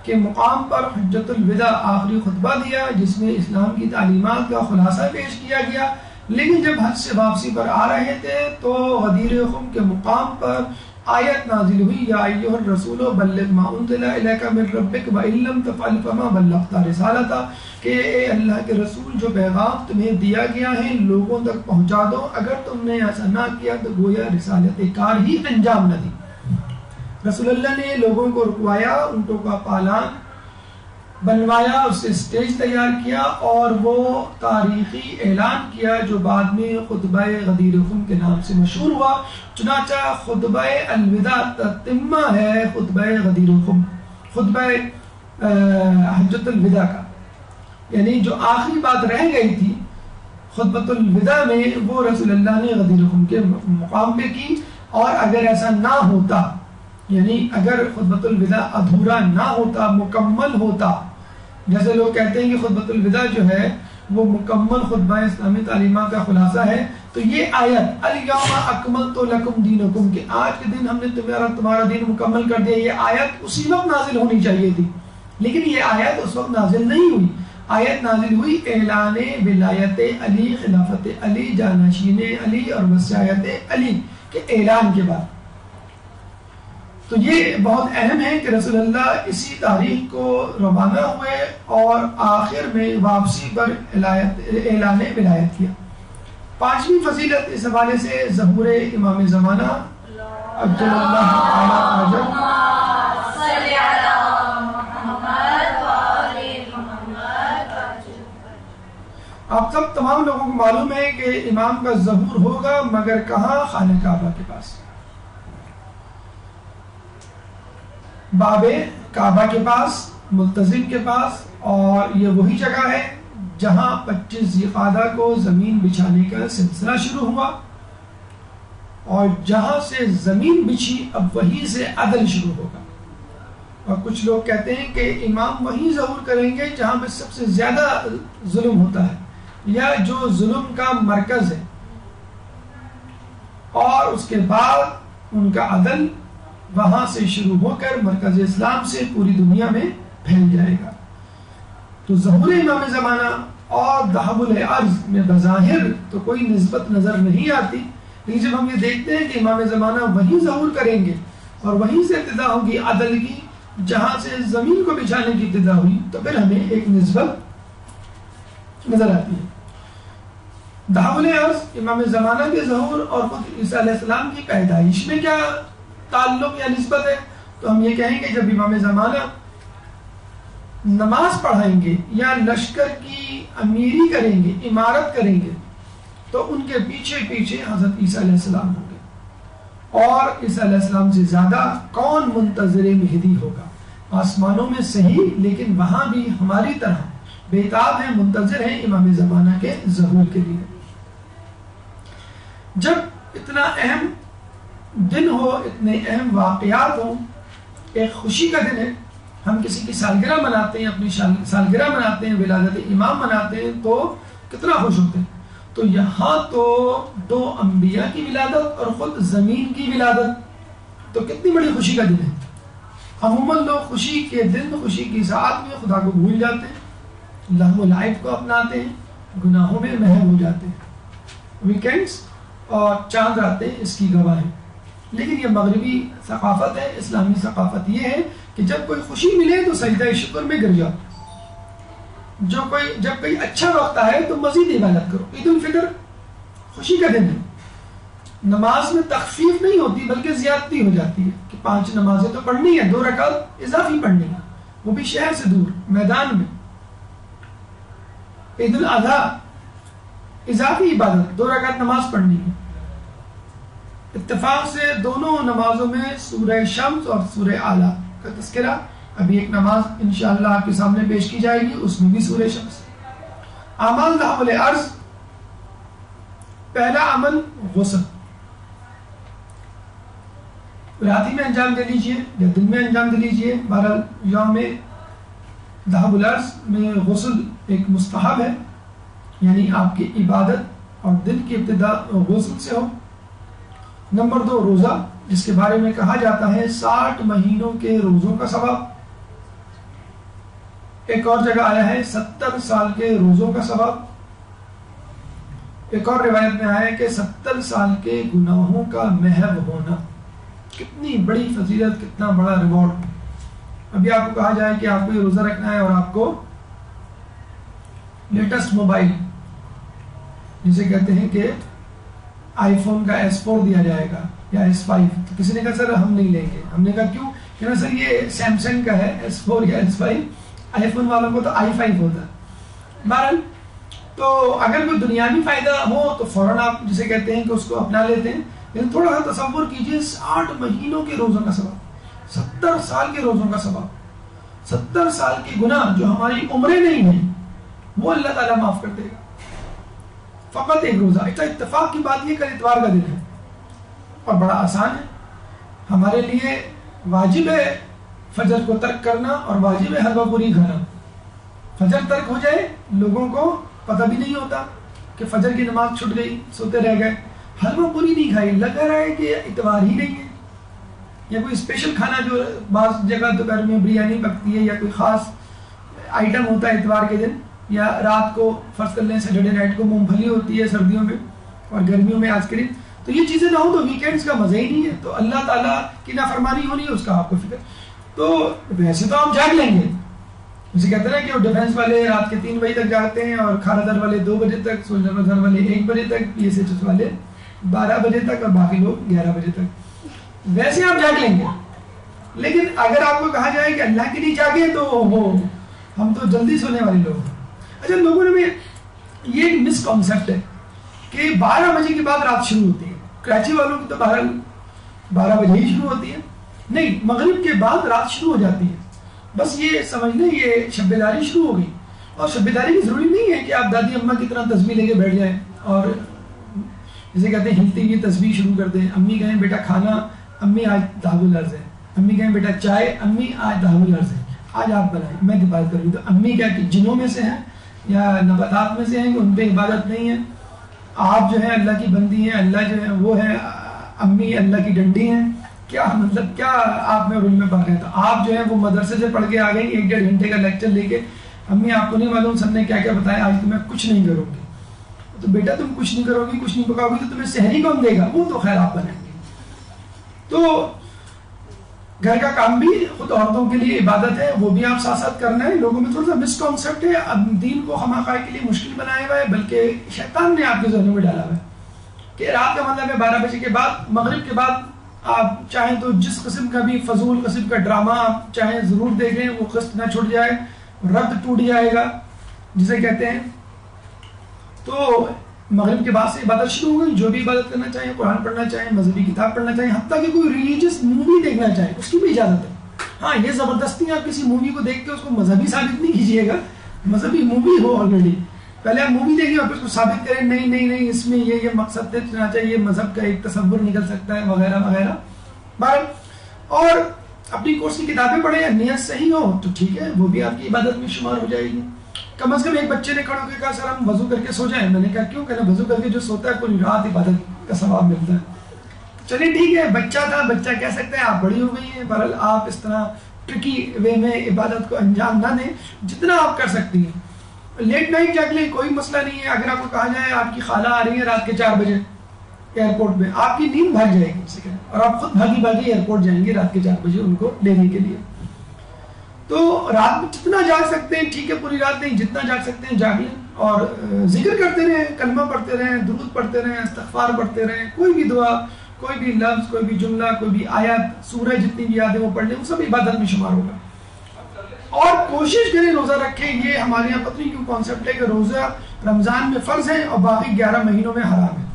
کے مقام پر حجۃ الوداع آخری خطبہ دیا جس میں اسلام کی تعلیمات کا خلاصہ پیش کیا گیا۔ لیکن جب حج سے واپسی پر آ رہے تھے تو غدیر خم کے مقام پر آیت نازل ہوئی، یا ایھا الرسول بلغ ما انزل الیک من ربک وان لم تفعل فما بلغت رسالتہ، کہ اے اللہ کے رسول جو پیغام تمہیں دیا گیا ہے لوگوں تک پہنچا دو، اگر تم نے ایسا نہ کیا تو گویا رسالت کار ہی انجام نہ دی۔ رسول اللہ نے لوگوں کو رکوایا، اونٹوں کا پالان بنوایا، اس سے اسٹیج تیار کیا اور وہ تاریخی اعلان کیا جو بعد میں خطبہ غدیر خم کے نام سے مشہور ہوا۔ چنانچہ خطبہ الوداع تتمہ ہے خطبہ غدیر خم، خطبہ حجۃ الوداع کا، یعنی جو آخری بات رہ گئی تھی خطبۃ الوداع میں وہ رسول اللہ نے غدیر خم کے مقام پہ کی۔ اور اگر ایسا نہ ہوتا، یعنی اگر خطبۃ الوداع ادھورا نہ ہوتا، مکمل ہوتا، جیسے لوگ کہتے ہیں کہ خطبۃ الوداع جو ہے وہ مکمل خطبہ اسلامی تعلیمات کا خلاصہ ہے، تو یہ آیت الیوم اکملت لکم دینکم کہ آج کے دن ہم نے تمہارا دین مکمل کر دیا، یہ آیت اسی وقت نازل ہونی چاہیے تھی، لیکن یہ آیت اس وقت نازل نہیں ہوئی۔ آیت نازل ہوئی اعلان ولایت علی، خلافت علی، جانشین علی اور وصایت علی کے اعلان کے بعد۔ تو یہ بہت اہم ہے کہ رسول اللہ اسی تاریخ کو روانہ ہوئے اور آخر میں واپسی پر اعلان ولایت کیا۔ پانچویں فضیلت اس حوالے سے ظہور امام زمانہ عبداللہ تعالی عجب آپ سب تمام لوگوں کو معلوم ہے کہ امام کا ظہور ہوگا، مگر کہاں؟ خانہ کعبہ کے پاس، باب کعبہ کے پاس، ملتزم کے پاس، اور یہ وہی جگہ ہے جہاں 25 ذی القعدہ کو زمین بچھانے کا سلسلہ شروع ہوا، اور جہاں سے زمین بچھی اب وہیں سے عدل شروع ہوگا۔ اور کچھ لوگ کہتے ہیں کہ امام وہیں ظہور کریں گے جہاں پہ سب سے زیادہ ظلم ہوتا ہے یا جو ظلم کا مرکز ہے، اور اس کے بعد ان کا عدل وہاں سے شروع ہو کر مرکز اسلام سے پوری دنیا میں پھیل جائے گا۔ تو ظہور امام زمانہ اور ذهب الارض میں بظاہر تو کوئی نسبت نظر نہیں آتی، لیکن جب ہم یہ دیکھتے ہیں کہ امام زمانہ وہیں ظہور کریں گے اور وہیں سے ابتدا ہوگی عدل کی، جہاں سے زمین کو بچھانے کی ابتدا ہوئی، تو پھر ہمیں ایک نسبت نظر آتی ہے۔ ذهب الارض امام زمانہ کے ظہور اور خود عیسیٰ علیہ السلام کی پیدائش میں کیا تعلق یا نسبت ہے؟ تو ہم یہ کہیں گے جب امام زمانہ نماز پڑھائیں گے یا لشکر کی امیری کریں گے، امارت کریں گے، تو ان کے پیچھے پیچھے حضرت عیسیٰ علیہ السلام ہوں گے، اور عیسیٰ علیہ السلام سے زیادہ کون منتظر مہدی ہوگا؟ آسمانوں میں صحیح، لیکن وہاں بھی ہماری طرح بےتاب ہیں، منتظر ہیں امام زمانہ کے ظہور کے لیے۔ جب اتنا اہم دن ہو، اتنے اہم واقعات ہوں، ایک خوشی کا دن ہے، ہم کسی کی سالگرہ مناتے ہیں، اپنی سالگرہ مناتے ہیں، ولادت امام مناتے ہیں، تو کتنا خوش ہوتے ہیں۔ تو یہاں تو 2 انبیاء کی ولادت اور خود زمین کی ولادت، تو کتنی بڑی خوشی کا دن ہے۔ عموماً لوگ خوشی کے دن، خوشی کی ساعت میں خدا کو بھول جاتے ہیں، لہو و لعب کو اپناتے ہیں، گناہوں میں محو ہو جاتے ہیں۔ ویکینڈز اور چاند راتیں اس کی گواہ ہیں، لیکن یہ مغربی ثقافت ہے۔ اسلامی ثقافت یہ ہے کہ جب کوئی خوشی ملے تو سجدہ شکر میں گر جاؤ، جب کوئی اچھا وقت آئے تو مزید عبادت کرو۔ عید الفطر خوشی کا دن ہے، نماز میں تخفیف نہیں ہوتی بلکہ زیادتی ہو جاتی ہے کہ 5 نمازیں تو پڑھنی ہے، 2 رکعت اضافی پڑھنی ہے، وہ بھی شہر سے دور میدان میں۔ عید الاضحیٰ اضافی عبادت، 2 رکعت نماز پڑھنی ہے۔ اتفاق سے دونوں نمازوں میں سورہ شمس اور سورہ اعلیٰ کا تذکرہ، ابھی ایک نماز انشاءاللہ آپ کے سامنے پیش کی جائے گی، اس میں بھی سورہ شمس۔ اعمال ذهب الارض، پہلا عمل غسل، رات میں انجام دے لیجئے یا دن میں انجام دے لیجئے، بہرحال یوم ذهب الارض میں غسل ایک مستحب ہے، یعنی آپ کی عبادت اور دن کی ابتدا غسل سے ہو۔ نمبر 2 روزہ، جس کے بارے میں کہا جاتا ہے 60 مہینوں کے روزوں کا ثواب۔ ایک اور جگہ آیا ہے 70 سال کے روزوں کا ثواب۔ ایک اور روایت میں آیا ہے کہ 70 سال کے گناہوں کا محو ہونا۔ کتنی بڑی فضیلت، کتنا بڑا ریوارڈ۔ ابھی آپ کو کہا جائے کہ آپ کو یہ روزہ رکھنا ہے اور آپ کو لیٹسٹ موبائل، جسے کہتے ہیں کہ آئی فون کا S4 دیا جائے گا، یا S5. تو کسی نے کہا سر ہم نہیں لیں گے. ہم نے کہا کیوں؟ کہ سر یہ سیمسنگ کا ہے S4 یا S5, آئی فون والوں کو تو i5 ہوتا ہے. بہرحال تو اگر کوئی دنیاوی فائدہ ہو تو فوراً آپ جسے کہتے ہیں کہ اس کو اپنا لیتے ہیں. لیکن تھوڑا سا تصور کیجئے 60 مہینوں کے روزوں کا ثواب, 70 سال کے روزوں کا ثواب, 70 سال کے گناہ جو ہماری عمریں نہیں ہیں وہ اللہ تعالیٰ معاف کر دے گا فقط ایک روزہ. اتفاق کی بات یہ کل اتوار کا دن ہے اور بڑا آسان ہے. ہمارے لیے واجب ہے فجر کو ترک کرنا اور واجب ہے حلوہ پوری کھانا. فجر ترک ہو جائے, لوگوں کو پتہ بھی نہیں ہوتا کہ فجر کی نماز چھوٹ گئی, سوتے رہ گئے, حلوہ پوری نہیں کھائی, لگا رہا ہے کہ اتوار ہی نہیں ہے. یا کوئی اسپیشل کھانا جو بعض جگہ دوپہر میں بریانی پکتی ہے یا کوئی خاص آئٹم ہوتا ہے اتوار کے دن, یا رات کو فرض کر لیں سیٹرڈے نائٹ کو مونگ پھلی ہوتی ہے سردیوں میں اور گرمیوں میں آئس کریم, تو یہ چیزیں نہ ہو تو ویکینڈز کا مزہ ہی نہیں ہے. تو اللہ تعالیٰ کی نافرمانی ہونی ہے اس کا آپ کو فکر. تو ویسے تو ہم جاگ لیں گے, جسے کہتے ہیں کہ وہ ڈیفینس والے رات کے 3 بجے تک جاگتے ہیں اور کھارا در والے 2 بجے تک, سولجر مظہر والے 1 بجے تک, پی ایس ایچ والے 12 بجے تک اور باقی لوگ 11 بجے تک. ویسے آپ جاگ لیں گے. لیکن اگر آپ کو کہا جائے کہ اللہ کے لیے جاگے تو وہ ہم تو جلدی سونے والے لوگ ہیں. اچھا, لوگوں نے یہ ایک مس کانسیپٹ ہے کہ 12 بجے کے بعد رات شروع ہوتی ہے. کراچی والوں کی تو 12 بجے ہی شروع ہوتی ہے. نہیں, مغرب کے بعد رات شروع ہو جاتی ہے. بس یہ سمجھ لیں یہ شب بیداری شروع ہو گئی. اور شب بیداری کی ضروری نہیں ہے کہ آپ دادی اماں کی طرح تسبیح لے کے بیٹھ جائیں اور جسے کہتے ہیں ہلتی ہوئی تسبیح شروع کر دیں. امی کہیں بیٹا کھانا, امی آج دعوت العرض ہے. امی کہیں بیٹا چائے, امی آج دعوت العرض ہے, آج آپ بنائیں, میں عبادت کروں. تو امی کیا کہ جنوں میں سے ہیں یا نباتات میں سے ہیں کہ ان پہ عبادت نہیں ہے. آپ جو ہے اللہ کی بندی ہیں, اللہ جو ہے وہ ہے, امی اللہ کی ڈنڈی ہیں. کیا مطلب, کیا آپ میں علم میں پڑھ رہے ہیں. تو آپ جو ہے وہ مدرسے سے پڑھ کے آ گئی 1-1.5 گھنٹے کا لیکچر لے کے, امی آپ کو نہیں معلوم سر نے کیا کیا بتایا, آج تو میں کچھ نہیں کروں گی. تو بیٹا تم کچھ نہیں کرو گی, کچھ نہیں پکاؤ گی تو تمہیں سحری کون دے گا؟ وہ تو خیر آپ بنائیں گے. تو گھر کا کام بھی خود عورتوں کے لیے عبادت ہے, وہ بھی آپ ساتھ ساتھ کرنا ہے. لوگوں میں تھوڑا سا مس کانسیپٹ ہے, اب دین کو خواہ کے لیے مشکل بنایا ہوا ہے, بلکہ شیطان نے آپ کے ذہنوں میں ڈالا ہوا ہے کہ رات کا مطلب ہے 12 بجے کے بعد, مغرب کے بعد آپ چاہیں تو جس قسم کا بھی فضول قسم کا ڈرامہ آپ چاہیں ضرور دیکھیں, وہ قسط نہ چھوٹ جائے, رد ٹوٹ جائے گا جسے کہتے ہیں. تو مغرب کے بعد سے عبادت شروع ہو گئی. جو بھی عبادت کرنا چاہیں, قرآن پڑھنا چاہیں, مذہبی کتاب پڑھنا چاہیں, حتیٰ کہ کوئی ریلیجیس مووی دیکھنا چاہیں, اس کی بھی اجازت ہے. ہاں, یہ زبردستی آپ کسی مووی کو دیکھ کے اس کو مذہبی ثابت نہیں کیجیے گا. مذہبی مووی ہو آلریڈی, پہلے آپ مووی دیکھیے اور پھر اس کو ثابت کریں نہیں نہیں نہیں اس میں یہ مقصد ہے, چنانچہ یہ مذہب کا ایک تصور نکل سکتا ہے وغیرہ وغیرہ. اور اپنی کورس کی کتابیں پڑھیں, نیت صحیح ہو تو ٹھیک ہے, وہ بھی آپ کی عبادت میں شمار ہو جائے گی. کم از کم ایک بچے نے کھڑا ہو کے کہا سر ہم وضو کر کے سو جائیں. میں نے کہا کیوں؟ کہنا وضو کر کے جو سوتا ہے پوری رات عبادت کا ثواب ملتا ہے. چلیے ٹھیک ہے, بچہ تھا, بچہ کہہ سکتے ہیں, آپ بڑی ہو گئی ہیں. بہرحال آپ اس طرح ٹرکی وے میں عبادت کو انجام نہ دیں, جتنا آپ کر سکتی ہیں. لیٹ نائٹ جاگ لیں, کوئی مسئلہ نہیں ہے. اگر آپ کو کہا جائے آپ کی خالہ آ رہی ہے رات کے 4 بجے ایئرپورٹ میں, آپ کی نیند بھاگ جائے گی اور آپ خود بھاگی بھاگی ایئرپورٹ جائیں گے رات کے 4 بجے ان کو لینے کے لیے. تو رات میں جتنا جاگ سکتے ہیں ٹھیک ہے, پوری رات نہیں, جتنا جاگ سکتے ہیں جاگ لیں. اور ذکر کرتے رہیں, کلمہ پڑھتے رہیں, درود پڑھتے رہیں, استغفار پڑھتے رہیں, کوئی بھی دعا, کوئی بھی لفظ, کوئی بھی جملہ, کوئی بھی آیت, سورہ جتنی بھی یاد ہے وہ پڑھ لیں, وہ سب عبادت میں شمار ہوگا. اور کوشش کریں روزہ رکھیں. یہ ہمارے یہاں پتہ نہیں کیوں کانسیپٹ ہے کہ روزہ رمضان میں فرض ہے اور باقی 11 مہینوں میں حرام ہے.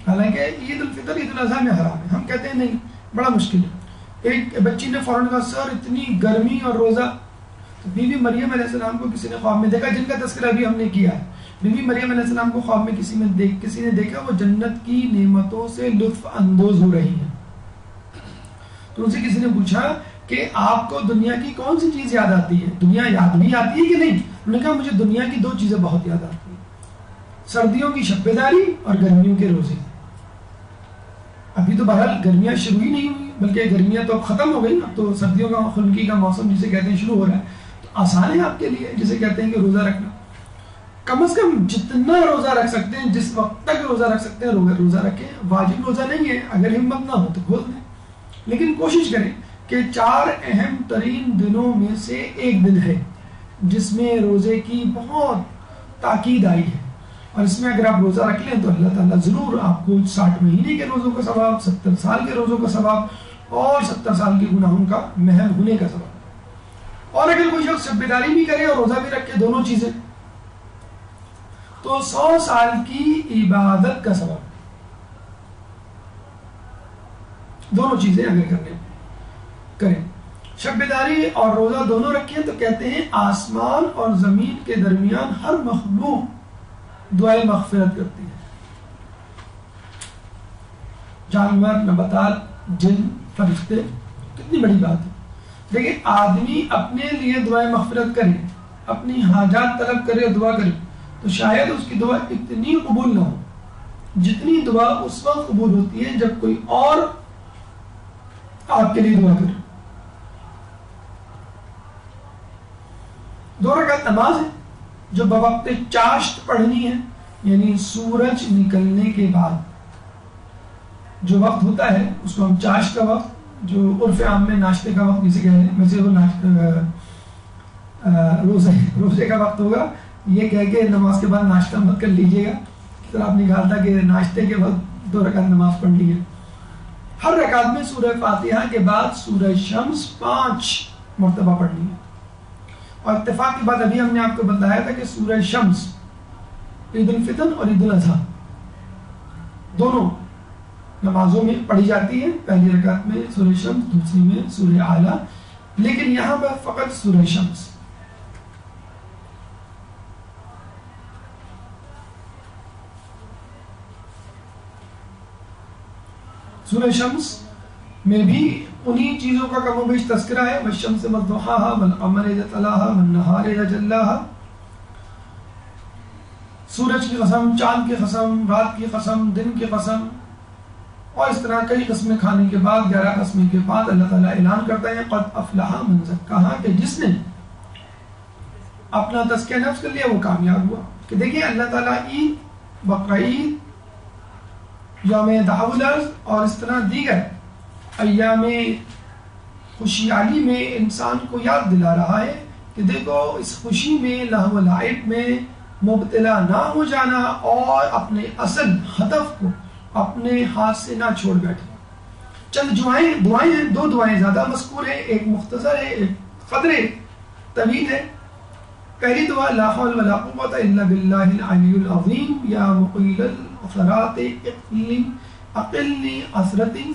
حالانکہ عید الفطر عید الاضحیٰ میں حرام ہے. ہم کہتے ہیں نہیں, بڑا مشکل ہے. ایک بچی نے فوراً کہا سر اتنی گرمی اور روزہ. تو بی بی مریم علیہ السلام کو کسی نے خواب میں دیکھا, جن کا تذکرہ بھی ہم نے کیا ہے. بی بی مریم علیہ السلام کو خواب میں کسی نے دیکھا وہ جنت کی نعمتوں سے لطف اندوز ہو رہی ہیں. تو ان سے کسی نے پوچھا کہ آپ کو دنیا کی کون سی چیز یاد آتی ہے, دنیا یاد بھی آتی ہے کہ نہیں؟ انہوں نے کہا مجھے دنیا کی 2 چیزیں بہت یاد آتی ہیں, سردیوں کی شب بیداری اور گرمیوں کے روزے. ابھی تو بہرحال گرمیاں شروع ہی نہیں ہوئی, بلکہ گرمیاں تو ختم ہو گئی نا, تو سردیوں کا خنکی کا موسم جسے کہتے ہیں شروع ہو رہا ہے. تو آسان ہے آپ کے لیے جسے کہتے ہیں کہ روزہ رکھنا. کم از کم جتنا روزہ رکھ سکتے ہیں, جس وقت تک روزہ رکھ سکتے ہیں روزہ رکھیں. واجب روزہ نہیں ہے, اگر ہمت نہ ہو تو کھول دیں, لیکن کوشش کریں کہ 4 اہم ترین دنوں میں سے ایک دن ہے جس میں روزے کی بہت تاکید آئی ہے. اور اس میں اگر آپ روزہ رکھ لیں تو اللہ تعالیٰ ضرور آپ کو 60 مہینے کے روزوں کا ثواب، 70 سال کے روزوں کا ثواب اور 70 سال کے گناہوں کا محو ہونے کا ثواب۔ اور اگر کوئی شخص شب بیداری بھی کرے اور روزہ بھی رکھے، دونوں چیزیں، تو 100 سال کی عبادت کا ثواب۔ دونوں چیزیں اگر کریں، شب بیداری اور روزہ دونوں رکھیں تو کہتے ہیں آسمان اور زمین کے درمیان ہر مخلوق دعائے مغفرت کرتی ہے، جانور، نباتات، جن، فرشتے۔ کتنی بڑی بات ہے۔ دیکھیں آدمی اپنے لیے دعائے مغفرت کرے، اپنی حاجات طلب کرے، دعا کرے، تو شاید اس کی دعا اتنی قبول نہ ہو جتنی دعا اس وقت قبول ہوتی ہے جب کوئی اور آپ کے لیے دعا کرے۔ 2 رکعت نماز ہے جو بوقت چاشت پڑھنی ہے، یعنی سورج نکلنے کے بعد جو وقت ہوتا ہے اس کو ہم چاشت کا وقت، جو عرف عام میں ناشتے کا وقت جسے کہتے ہیں، ویسے وہ روزے کا وقت ہوگا۔ یہ کہہ کے نماز کے بعد ناشتہ مت کر لیجیے گا، اس طرح آپ نے کہا تھا کہ ناشتے کے وقت 2 رکعت نماز پڑھنی ہے۔ ہر رکعت میں سورہ فاتحہ کے بعد سورہ شمس 5 مرتبہ پڑھنی ہے۔ اور اتفاق کی بات ابھی ہم نے آپ کو بتایا تھا کہ سورہ شمس عید الفطر اور عید الاضحیٰ دونوں نمازوں میں پڑھی جاتی ہے، پہلی رکعت میں سورہ شمس، دوسری میں سورہ اعلیٰ، لیکن یہاں پر فقط سورہ شمس۔ سورہ شمس میں بھی انہی چیزوں کا کم و بیش تذکرہ ہے، والشمس وضحاها والقمر اذا تلاها والنہار اذا جلاها، سورج کی قسم، چاند کی قسم، رات کی قسم، دن کی قسم، اور اس طرح کئی قسمیں کھانے کے بعد 11 قسمیں کے بعد اللہ تعالیٰ اعلان کرتا ہے قد افلح من زکاہا، کہ جس نے اپنا تزکیہ نفس کر لیا وہ کامیاب ہوا۔ کہ دیکھیں اللہ تعالیٰ عید، بقرعید، یوم دعوت اور اس طرح دیگر ایام خوشحالی میں انسان کو یاد دلا رہا ہے کہ دیکھو اس خوشی میں، لہو و لعب میں مبتلا نہ ہو جانا اور اپنے اصل ہدف کو اپنے ہاتھ سے نہ چھوڑ بیٹھے۔ چند دعائیں ہیں، 2 دعائیں زیادہ مذکور ہیں، ایک مختصر ہے، ایک قدرے طویل ہے۔ پہلی دعا لا حول ولا قوت الا باللہ العلی العظیم یا مقیل العثرات اقلنی عثرتی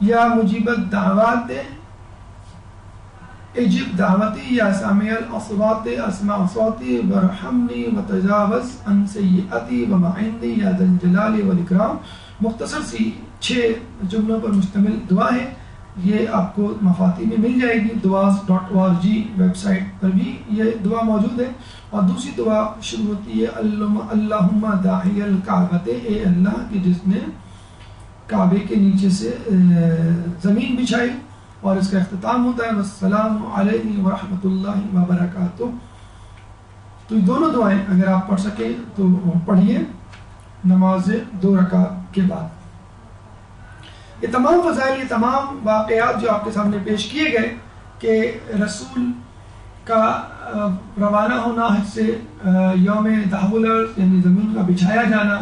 یا مجیب الدعوات اجب دعوتی یا سامع الاصوات اسمع صوتی ورحمنی وتجاوز عن سیئتی ومعندی یا ذا الجلال والاکرام۔ مختصر سی 6 جملوں پر مشتمل دعا ہے، یہ آپ کو مفاتی میں مل جائے گی، duas.org ویب سائٹ پر بھی یہ دعا موجود ہے۔ اور دوسری دعا شروع ہوتی ہے اللہم داعی الکعبۃ، اے اللہ کہ جس نے کعبے کے نیچے سے زمین بچھائی، اور اس کا اختتام ہوتا ہے والسلام علیہ ورحمۃ اللہ وبرکاتہ۔ تو یہ دونوں دعائیں اگر آپ پڑھ سکیں تو پڑھیے نماز 2 رکعت کے بعد۔ یہ تمام فضائل، یہ تمام واقعات جو آپ کے سامنے پیش کیے گئے کہ رسول کا روانہ ہونا سے یوم دعوت یعنی زمین کا بچھایا جانا،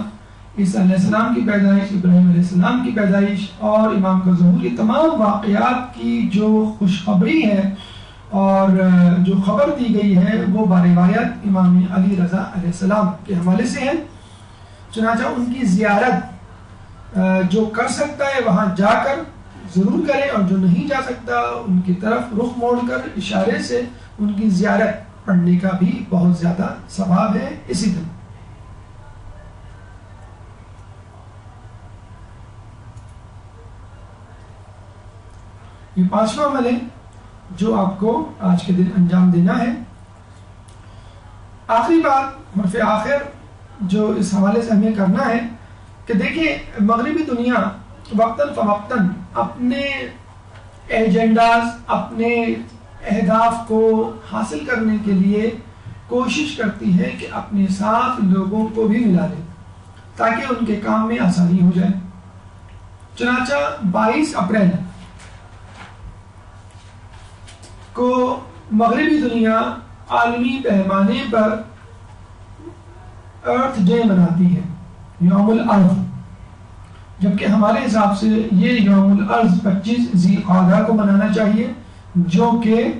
عیسیٰ علیہ السلام کی پیدائش، ابراہیم علیہ السلام کی پیدائش اور امام کا ظہور، یہ تمام واقعات کی جو خوشخبری ہے اور جو خبر دی گئی ہے وہ بروایت امام علی رضا علیہ السلام کے حوالے سے ہے۔ چنانچہ ان کی زیارت جو کر سکتا ہے وہاں جا کر ضرور کرے، اور جو نہیں جا سکتا ان کی طرف رخ موڑ کر اشارے سے ان کی زیارت پڑھنے کا بھی بہت زیادہ ثواب ہے۔ اسی طرح یہ 5واں عمل ہے جو آپ کو آج کے دن انجام دینا ہے۔ آخری بات، حرف آخر جو اس حوالے سے ہمیں کرنا ہے کہ دیکھیں مغربی دنیا وقتاً فوقتاً اپنے ایجنڈاز، اپنے اہداف کو حاصل کرنے کے لیے کوشش کرتی ہے کہ اپنے ساتھ لوگوں کو بھی ملا لے تاکہ ان کے کام میں آسانی ہو جائے۔ چنانچہ 22 اپریل کو مغربی دنیا عالمی پیمانے پر ارتھ ڈے مناتی ہے، یوم الارض، جبکہ ہمارے حساب سے یہ یوم الارض 25 ذی القعدہ کو منانا چاہیے، جو کہ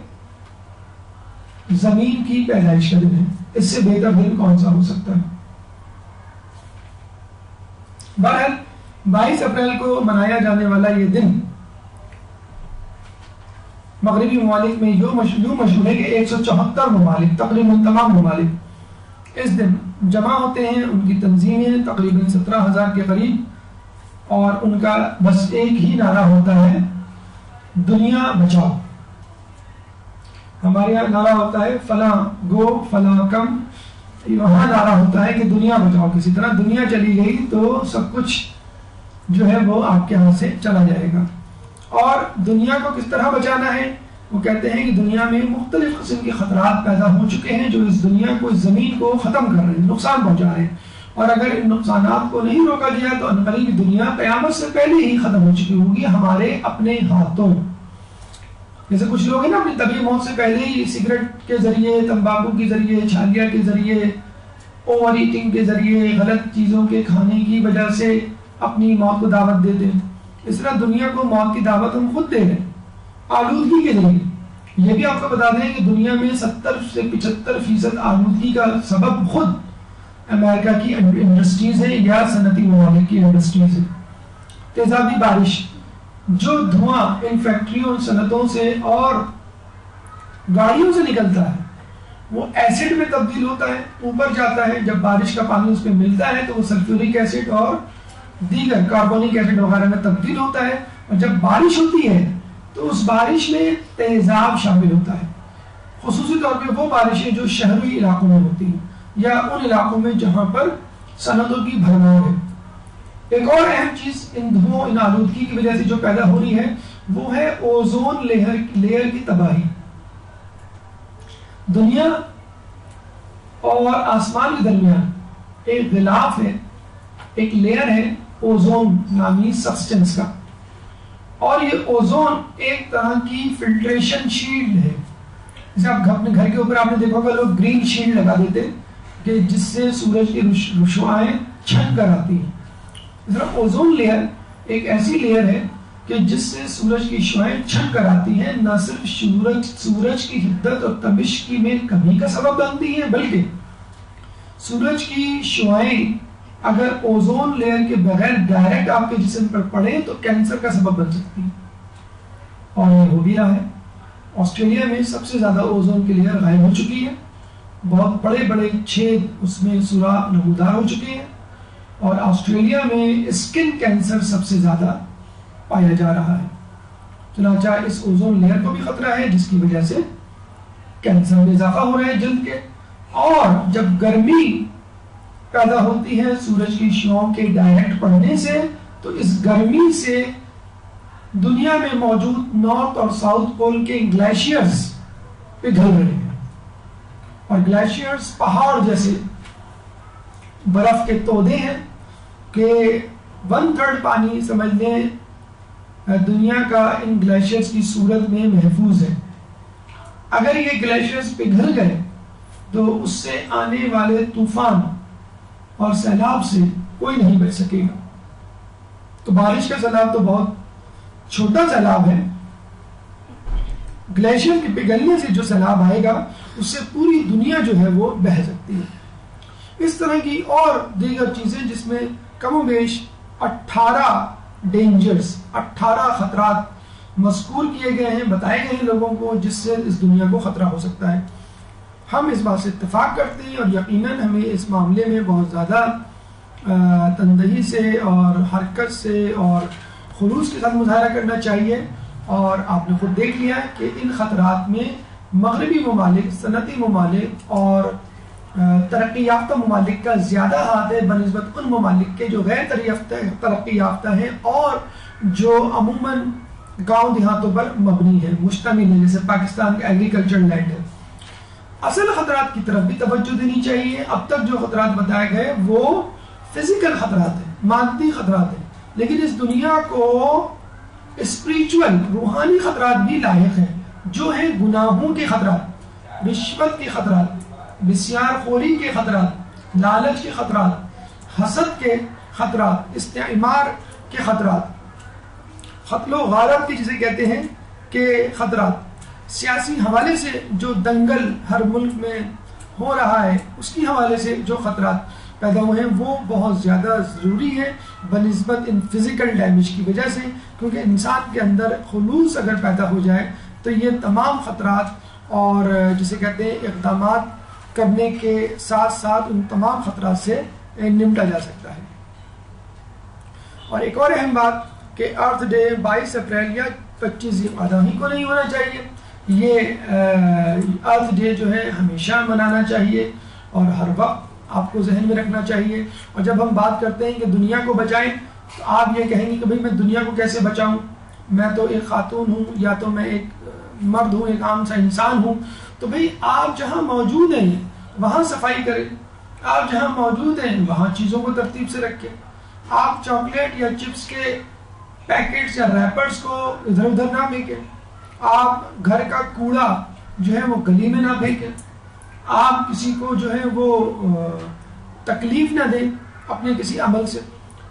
زمین کی پیدائش کا دن ہے۔ اس سے بہتر دن کون سا ہو سکتا ہے؟ بہرحال 22 اپریل کو منایا جانے والا یہ دن مغربی ممالک میں یوں مشہور ہے کہ 174 ممالک، تقریباً تمام ممالک اس دن جمع ہوتے ہیں، ان کی تنظیمیں تقریباً 17,000 کے قریب، اور ان کا بس ایک ہی نعرہ ہوتا ہے، دنیا بچاؤ۔ ہمارے یہاں نعرہ ہوتا ہے فلاں گو فلاں کم، وہاں نعرہ ہوتا ہے کہ دنیا بچاؤ۔ کسی طرح دنیا چلی گئی تو سب کچھ جو ہے وہ آپ کے ہاتھ سے چلا جائے گا۔ اور دنیا کو کس طرح بچانا ہے؟ وہ کہتے ہیں کہ دنیا میں مختلف قسم کے خطرات پیدا ہو چکے ہیں جو اس دنیا کو، اس زمین کو ختم کر رہے ہیں، نقصان پہنچا رہے ہیں، اور اگر ان نقصانات کو نہیں روکا گیا تو عنقریب دنیا قیامت سے پہلے ہی ختم ہو چکی ہوگی ہمارے اپنے ہاتھوں۔ جیسے کچھ لوگ ہیں نا اپنی طبی موت سے پہلے ہی سگریٹ کے ذریعے، تمباکو کے ذریعے، چھالیا کے ذریعے، اوور ایٹنگ کے ذریعے، غلط چیزوں کے کھانے کی وجہ سے اپنی موت کو دعوت دیتے ہیں۔ اس طرح دنیا کو موت کی دعوت ہم خود دے رہے ہیں آلودگی کے ذریعے۔ یہ بھی آپ کو بتا دیں کہ دنیا میں 70 سے 75% آلودگی کا سبب خود امریکہ کی انڈسٹریز ہیں یا صنعتی ممالک کی انڈسٹریز ہیں۔ تیزابی بارش، جو دھواں ان فیکٹریوں، صنعتوں سے اور گاڑیوں سے نکلتا ہے وہ ایسڈ میں تبدیل ہوتا ہے، اوپر جاتا ہے، جب بارش کا پانی اس پہ ملتا ہے تو وہ سلفیورک ایسڈ اور دیگر کاربونک ایسڈ وغیرہ میں تبدیل ہوتا ہے، اور جب بارش ہوتی ہے تو اس بارش میں تیزاب شامل ہوتا ہے، خصوصی طور پہ وہ بارشیں جو شہری علاقوں میں ہوتی ہیں یا ان علاقوں میں جہاں پر صنعتوں کی بھرمار ہے۔ ایک اور اہم چیز ان دھوؤں، ان آلودگی کی وجہ سے جو پیدا ہو رہی ہے وہ ہے اوزون لیئر کی تباہی۔ دنیا اور آسمان کے درمیان ایک غلاف ہے، ایک لیئر ہے اوزون نامی سبسٹنس کا، اور یہ اوزون ایک طرح کی فلٹریشن شیلڈ ہے۔ جیسے آپ اپنے گھر کے اوپر آپ نے دیکھا ہوگا لوگ گرین شیلڈ لگا دیتے کہ جس سے سورج کی روشنائیں چھن کر آتی ہیں۔ اس طرح اوزون لیئر ایک ایسی لیئر ہے کہ جس سے سورج کی شعاعیں چھن کر آتی ہیں، نہ صرف سورج کی حدت اور تبش کی میں کمی کا سبب بنتی ہیں، بلکہ سورج کی شعاعیں اگر اوزون لیئر کے بغیر ڈائریکٹ آپ کے جسم پر پڑے تو کینسر کا سبب بن سکتی ہے، اور یہ ہو بھی رہا ہے۔ آسٹریلیا میں سب سے زیادہ اوزون کی لیئر غائب ہو چکی ہے، بہت بڑے بڑے چھید اس میں سوراخ نمودار ہو چکے ہیں، اور آسٹریلیا میں اسکن کینسر سب سے زیادہ پایا جا رہا ہے۔ چنانچہ اس اوزون لیئر کو بھی خطرہ ہے جس کی وجہ سے کینسر میں اضافہ ہو رہا ہے جلد کے، اور جب گرمی پیدا ہوتی ہے سورج کی شعاعوں کے ڈائریکٹ پڑنے سے تو اس گرمی سے دنیا میں موجود نارتھ اور ساؤتھ پول کے گلیشیئرز پگھل رہے ہیں، اور گلیشیئرز پہاڑ جیسے برف کے تودے ہیں کہ 1/3 پانی سمجھ لیں دنیا کا ان گلیشیئرز کی صورت میں محفوظ ہے۔ اگر یہ گلیشیئرز پگھل گئے تو اس سے آنے والے طوفان اور سیلاب سے کوئی نہیں بچ سکے گا۔ تو بارش کا سیلاب تو بہت چھوٹا سیلاب ہے، گلیشیئر کے پگھلنے سے جو سیلاب آئے گا اس سے پوری دنیا جو ہے وہ بہہ سکتی ہے۔ اس طرح کی اور دیگر چیزیں جس میں کم و بیش 18 ڈینجرز، 18 خطرات مذکور کیے گئے ہیں، بتائے گئے ہیں لوگوں کو جس سے اس دنیا کو خطرہ ہو سکتا ہے۔ ہم اس بات سے اتفاق کرتے ہیں، اور یقیناً ہمیں اس معاملے میں بہت زیادہ تندہی سے اور حرکت سے اور خلوص کے ساتھ مظاہرہ کرنا چاہیے۔ اور آپ نے خود دیکھ لیا کہ ان خطرات میں مغربی ممالک، صنعتی ممالک اور ترقی یافتہ ممالک کا زیادہ ہاتھ ہے بنسبت ان ممالک کے جو غیر ترقی یافتہ ہیں اور جو عموماً گاؤں دیہاتوں پر مبنی ہے، مشتمل ہے، جیسے پاکستان کا ایگریکلچر لینڈ ہے۔ اصل خطرات کی طرف بھی توجہ دینی چاہیے۔ اب تک جو خطرات بتائے گئے وہ فزیکل خطرات ہیں، مادی خطرات ہیں، لیکن اس دنیا کو اسپریچول، روحانی خطرات بھی لاحق ہیں، جو ہیں گناہوں کے خطرات۔ رشوت کے خطرات، بسیار خوری کے خطرات، لالچ کے خطرات، حسد کے خطرات، استعمار کے خطرات، قتل و غارت کے جسے کہتے ہیں کہ خطرات، سیاسی حوالے سے جو دنگل ہر ملک میں ہو رہا ہے اس کی حوالے سے جو خطرات پیدا ہوئے ہیں وہ بہت زیادہ ضروری ہے بنسبت ان فزیکل ڈیمیج کی وجہ سے، کیونکہ انسان کے اندر خلوص اگر پیدا ہو جائے تو یہ تمام خطرات اور جسے کہتے ہیں اقدامات کرنے کے ساتھ ساتھ ان تمام خطرات سے نمٹا جا سکتا ہے۔ اور ایک اور اہم بات کہ ارتھ ڈے 22 اپریل یا 25 ذی القعدہ ہی کو نہیں ہونا چاہیے، یہ ارتھ ڈے جو ہے ہمیشہ منانا چاہیے اور ہر وقت آپ کو ذہن میں رکھنا چاہیے۔ اور جب ہم بات کرتے ہیں کہ دنیا کو بچائیں تو آپ یہ کہیں گے کہ بھئی میں دنیا کو کیسے بچاؤں، میں تو ایک خاتون ہوں یا تو میں ایک مرد ہوں، ایک عام سا انسان ہوں۔ تو بھئی آپ جہاں موجود ہیں وہاں صفائی کریں، آپ جہاں موجود ہیں وہاں چیزوں کو ترتیب سے رکھیں، آپ چاکلیٹ یا چپس کے پیکٹس یا ریپرز کو ادھر ادھر نہ پھینکیں، آپ گھر کا کوڑا جو ہے وہ گلی میں نہ پھینکیں، آپ کسی کو جو ہے وہ تکلیف نہ دیں اپنے کسی عمل سے۔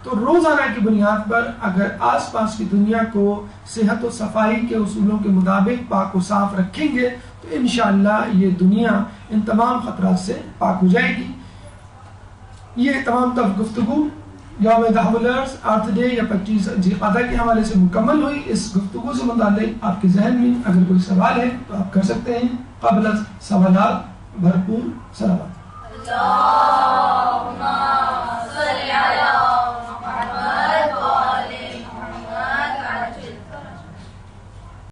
تو روزانہ کی بنیاد پر اگر آس پاس کی دنیا کو صحت و صفائی کے اصولوں کے مطابق پاک و صاف رکھیں گے تو انشاءاللہ یہ دنیا ان تمام خطرات سے پاک ہو جائے گی۔ یہ تمام گفتگو یوم تحول الارض ارتھ ڈے یا 25 ذی القعدہ کے حوالے سے مکمل ہوئی۔ اس گفتگو سے متعلق آپ کے ذہن میں اگر کوئی سوال ہے تو آپ کر سکتے ہیں۔ قبل سوالات بھرپور سلامت۔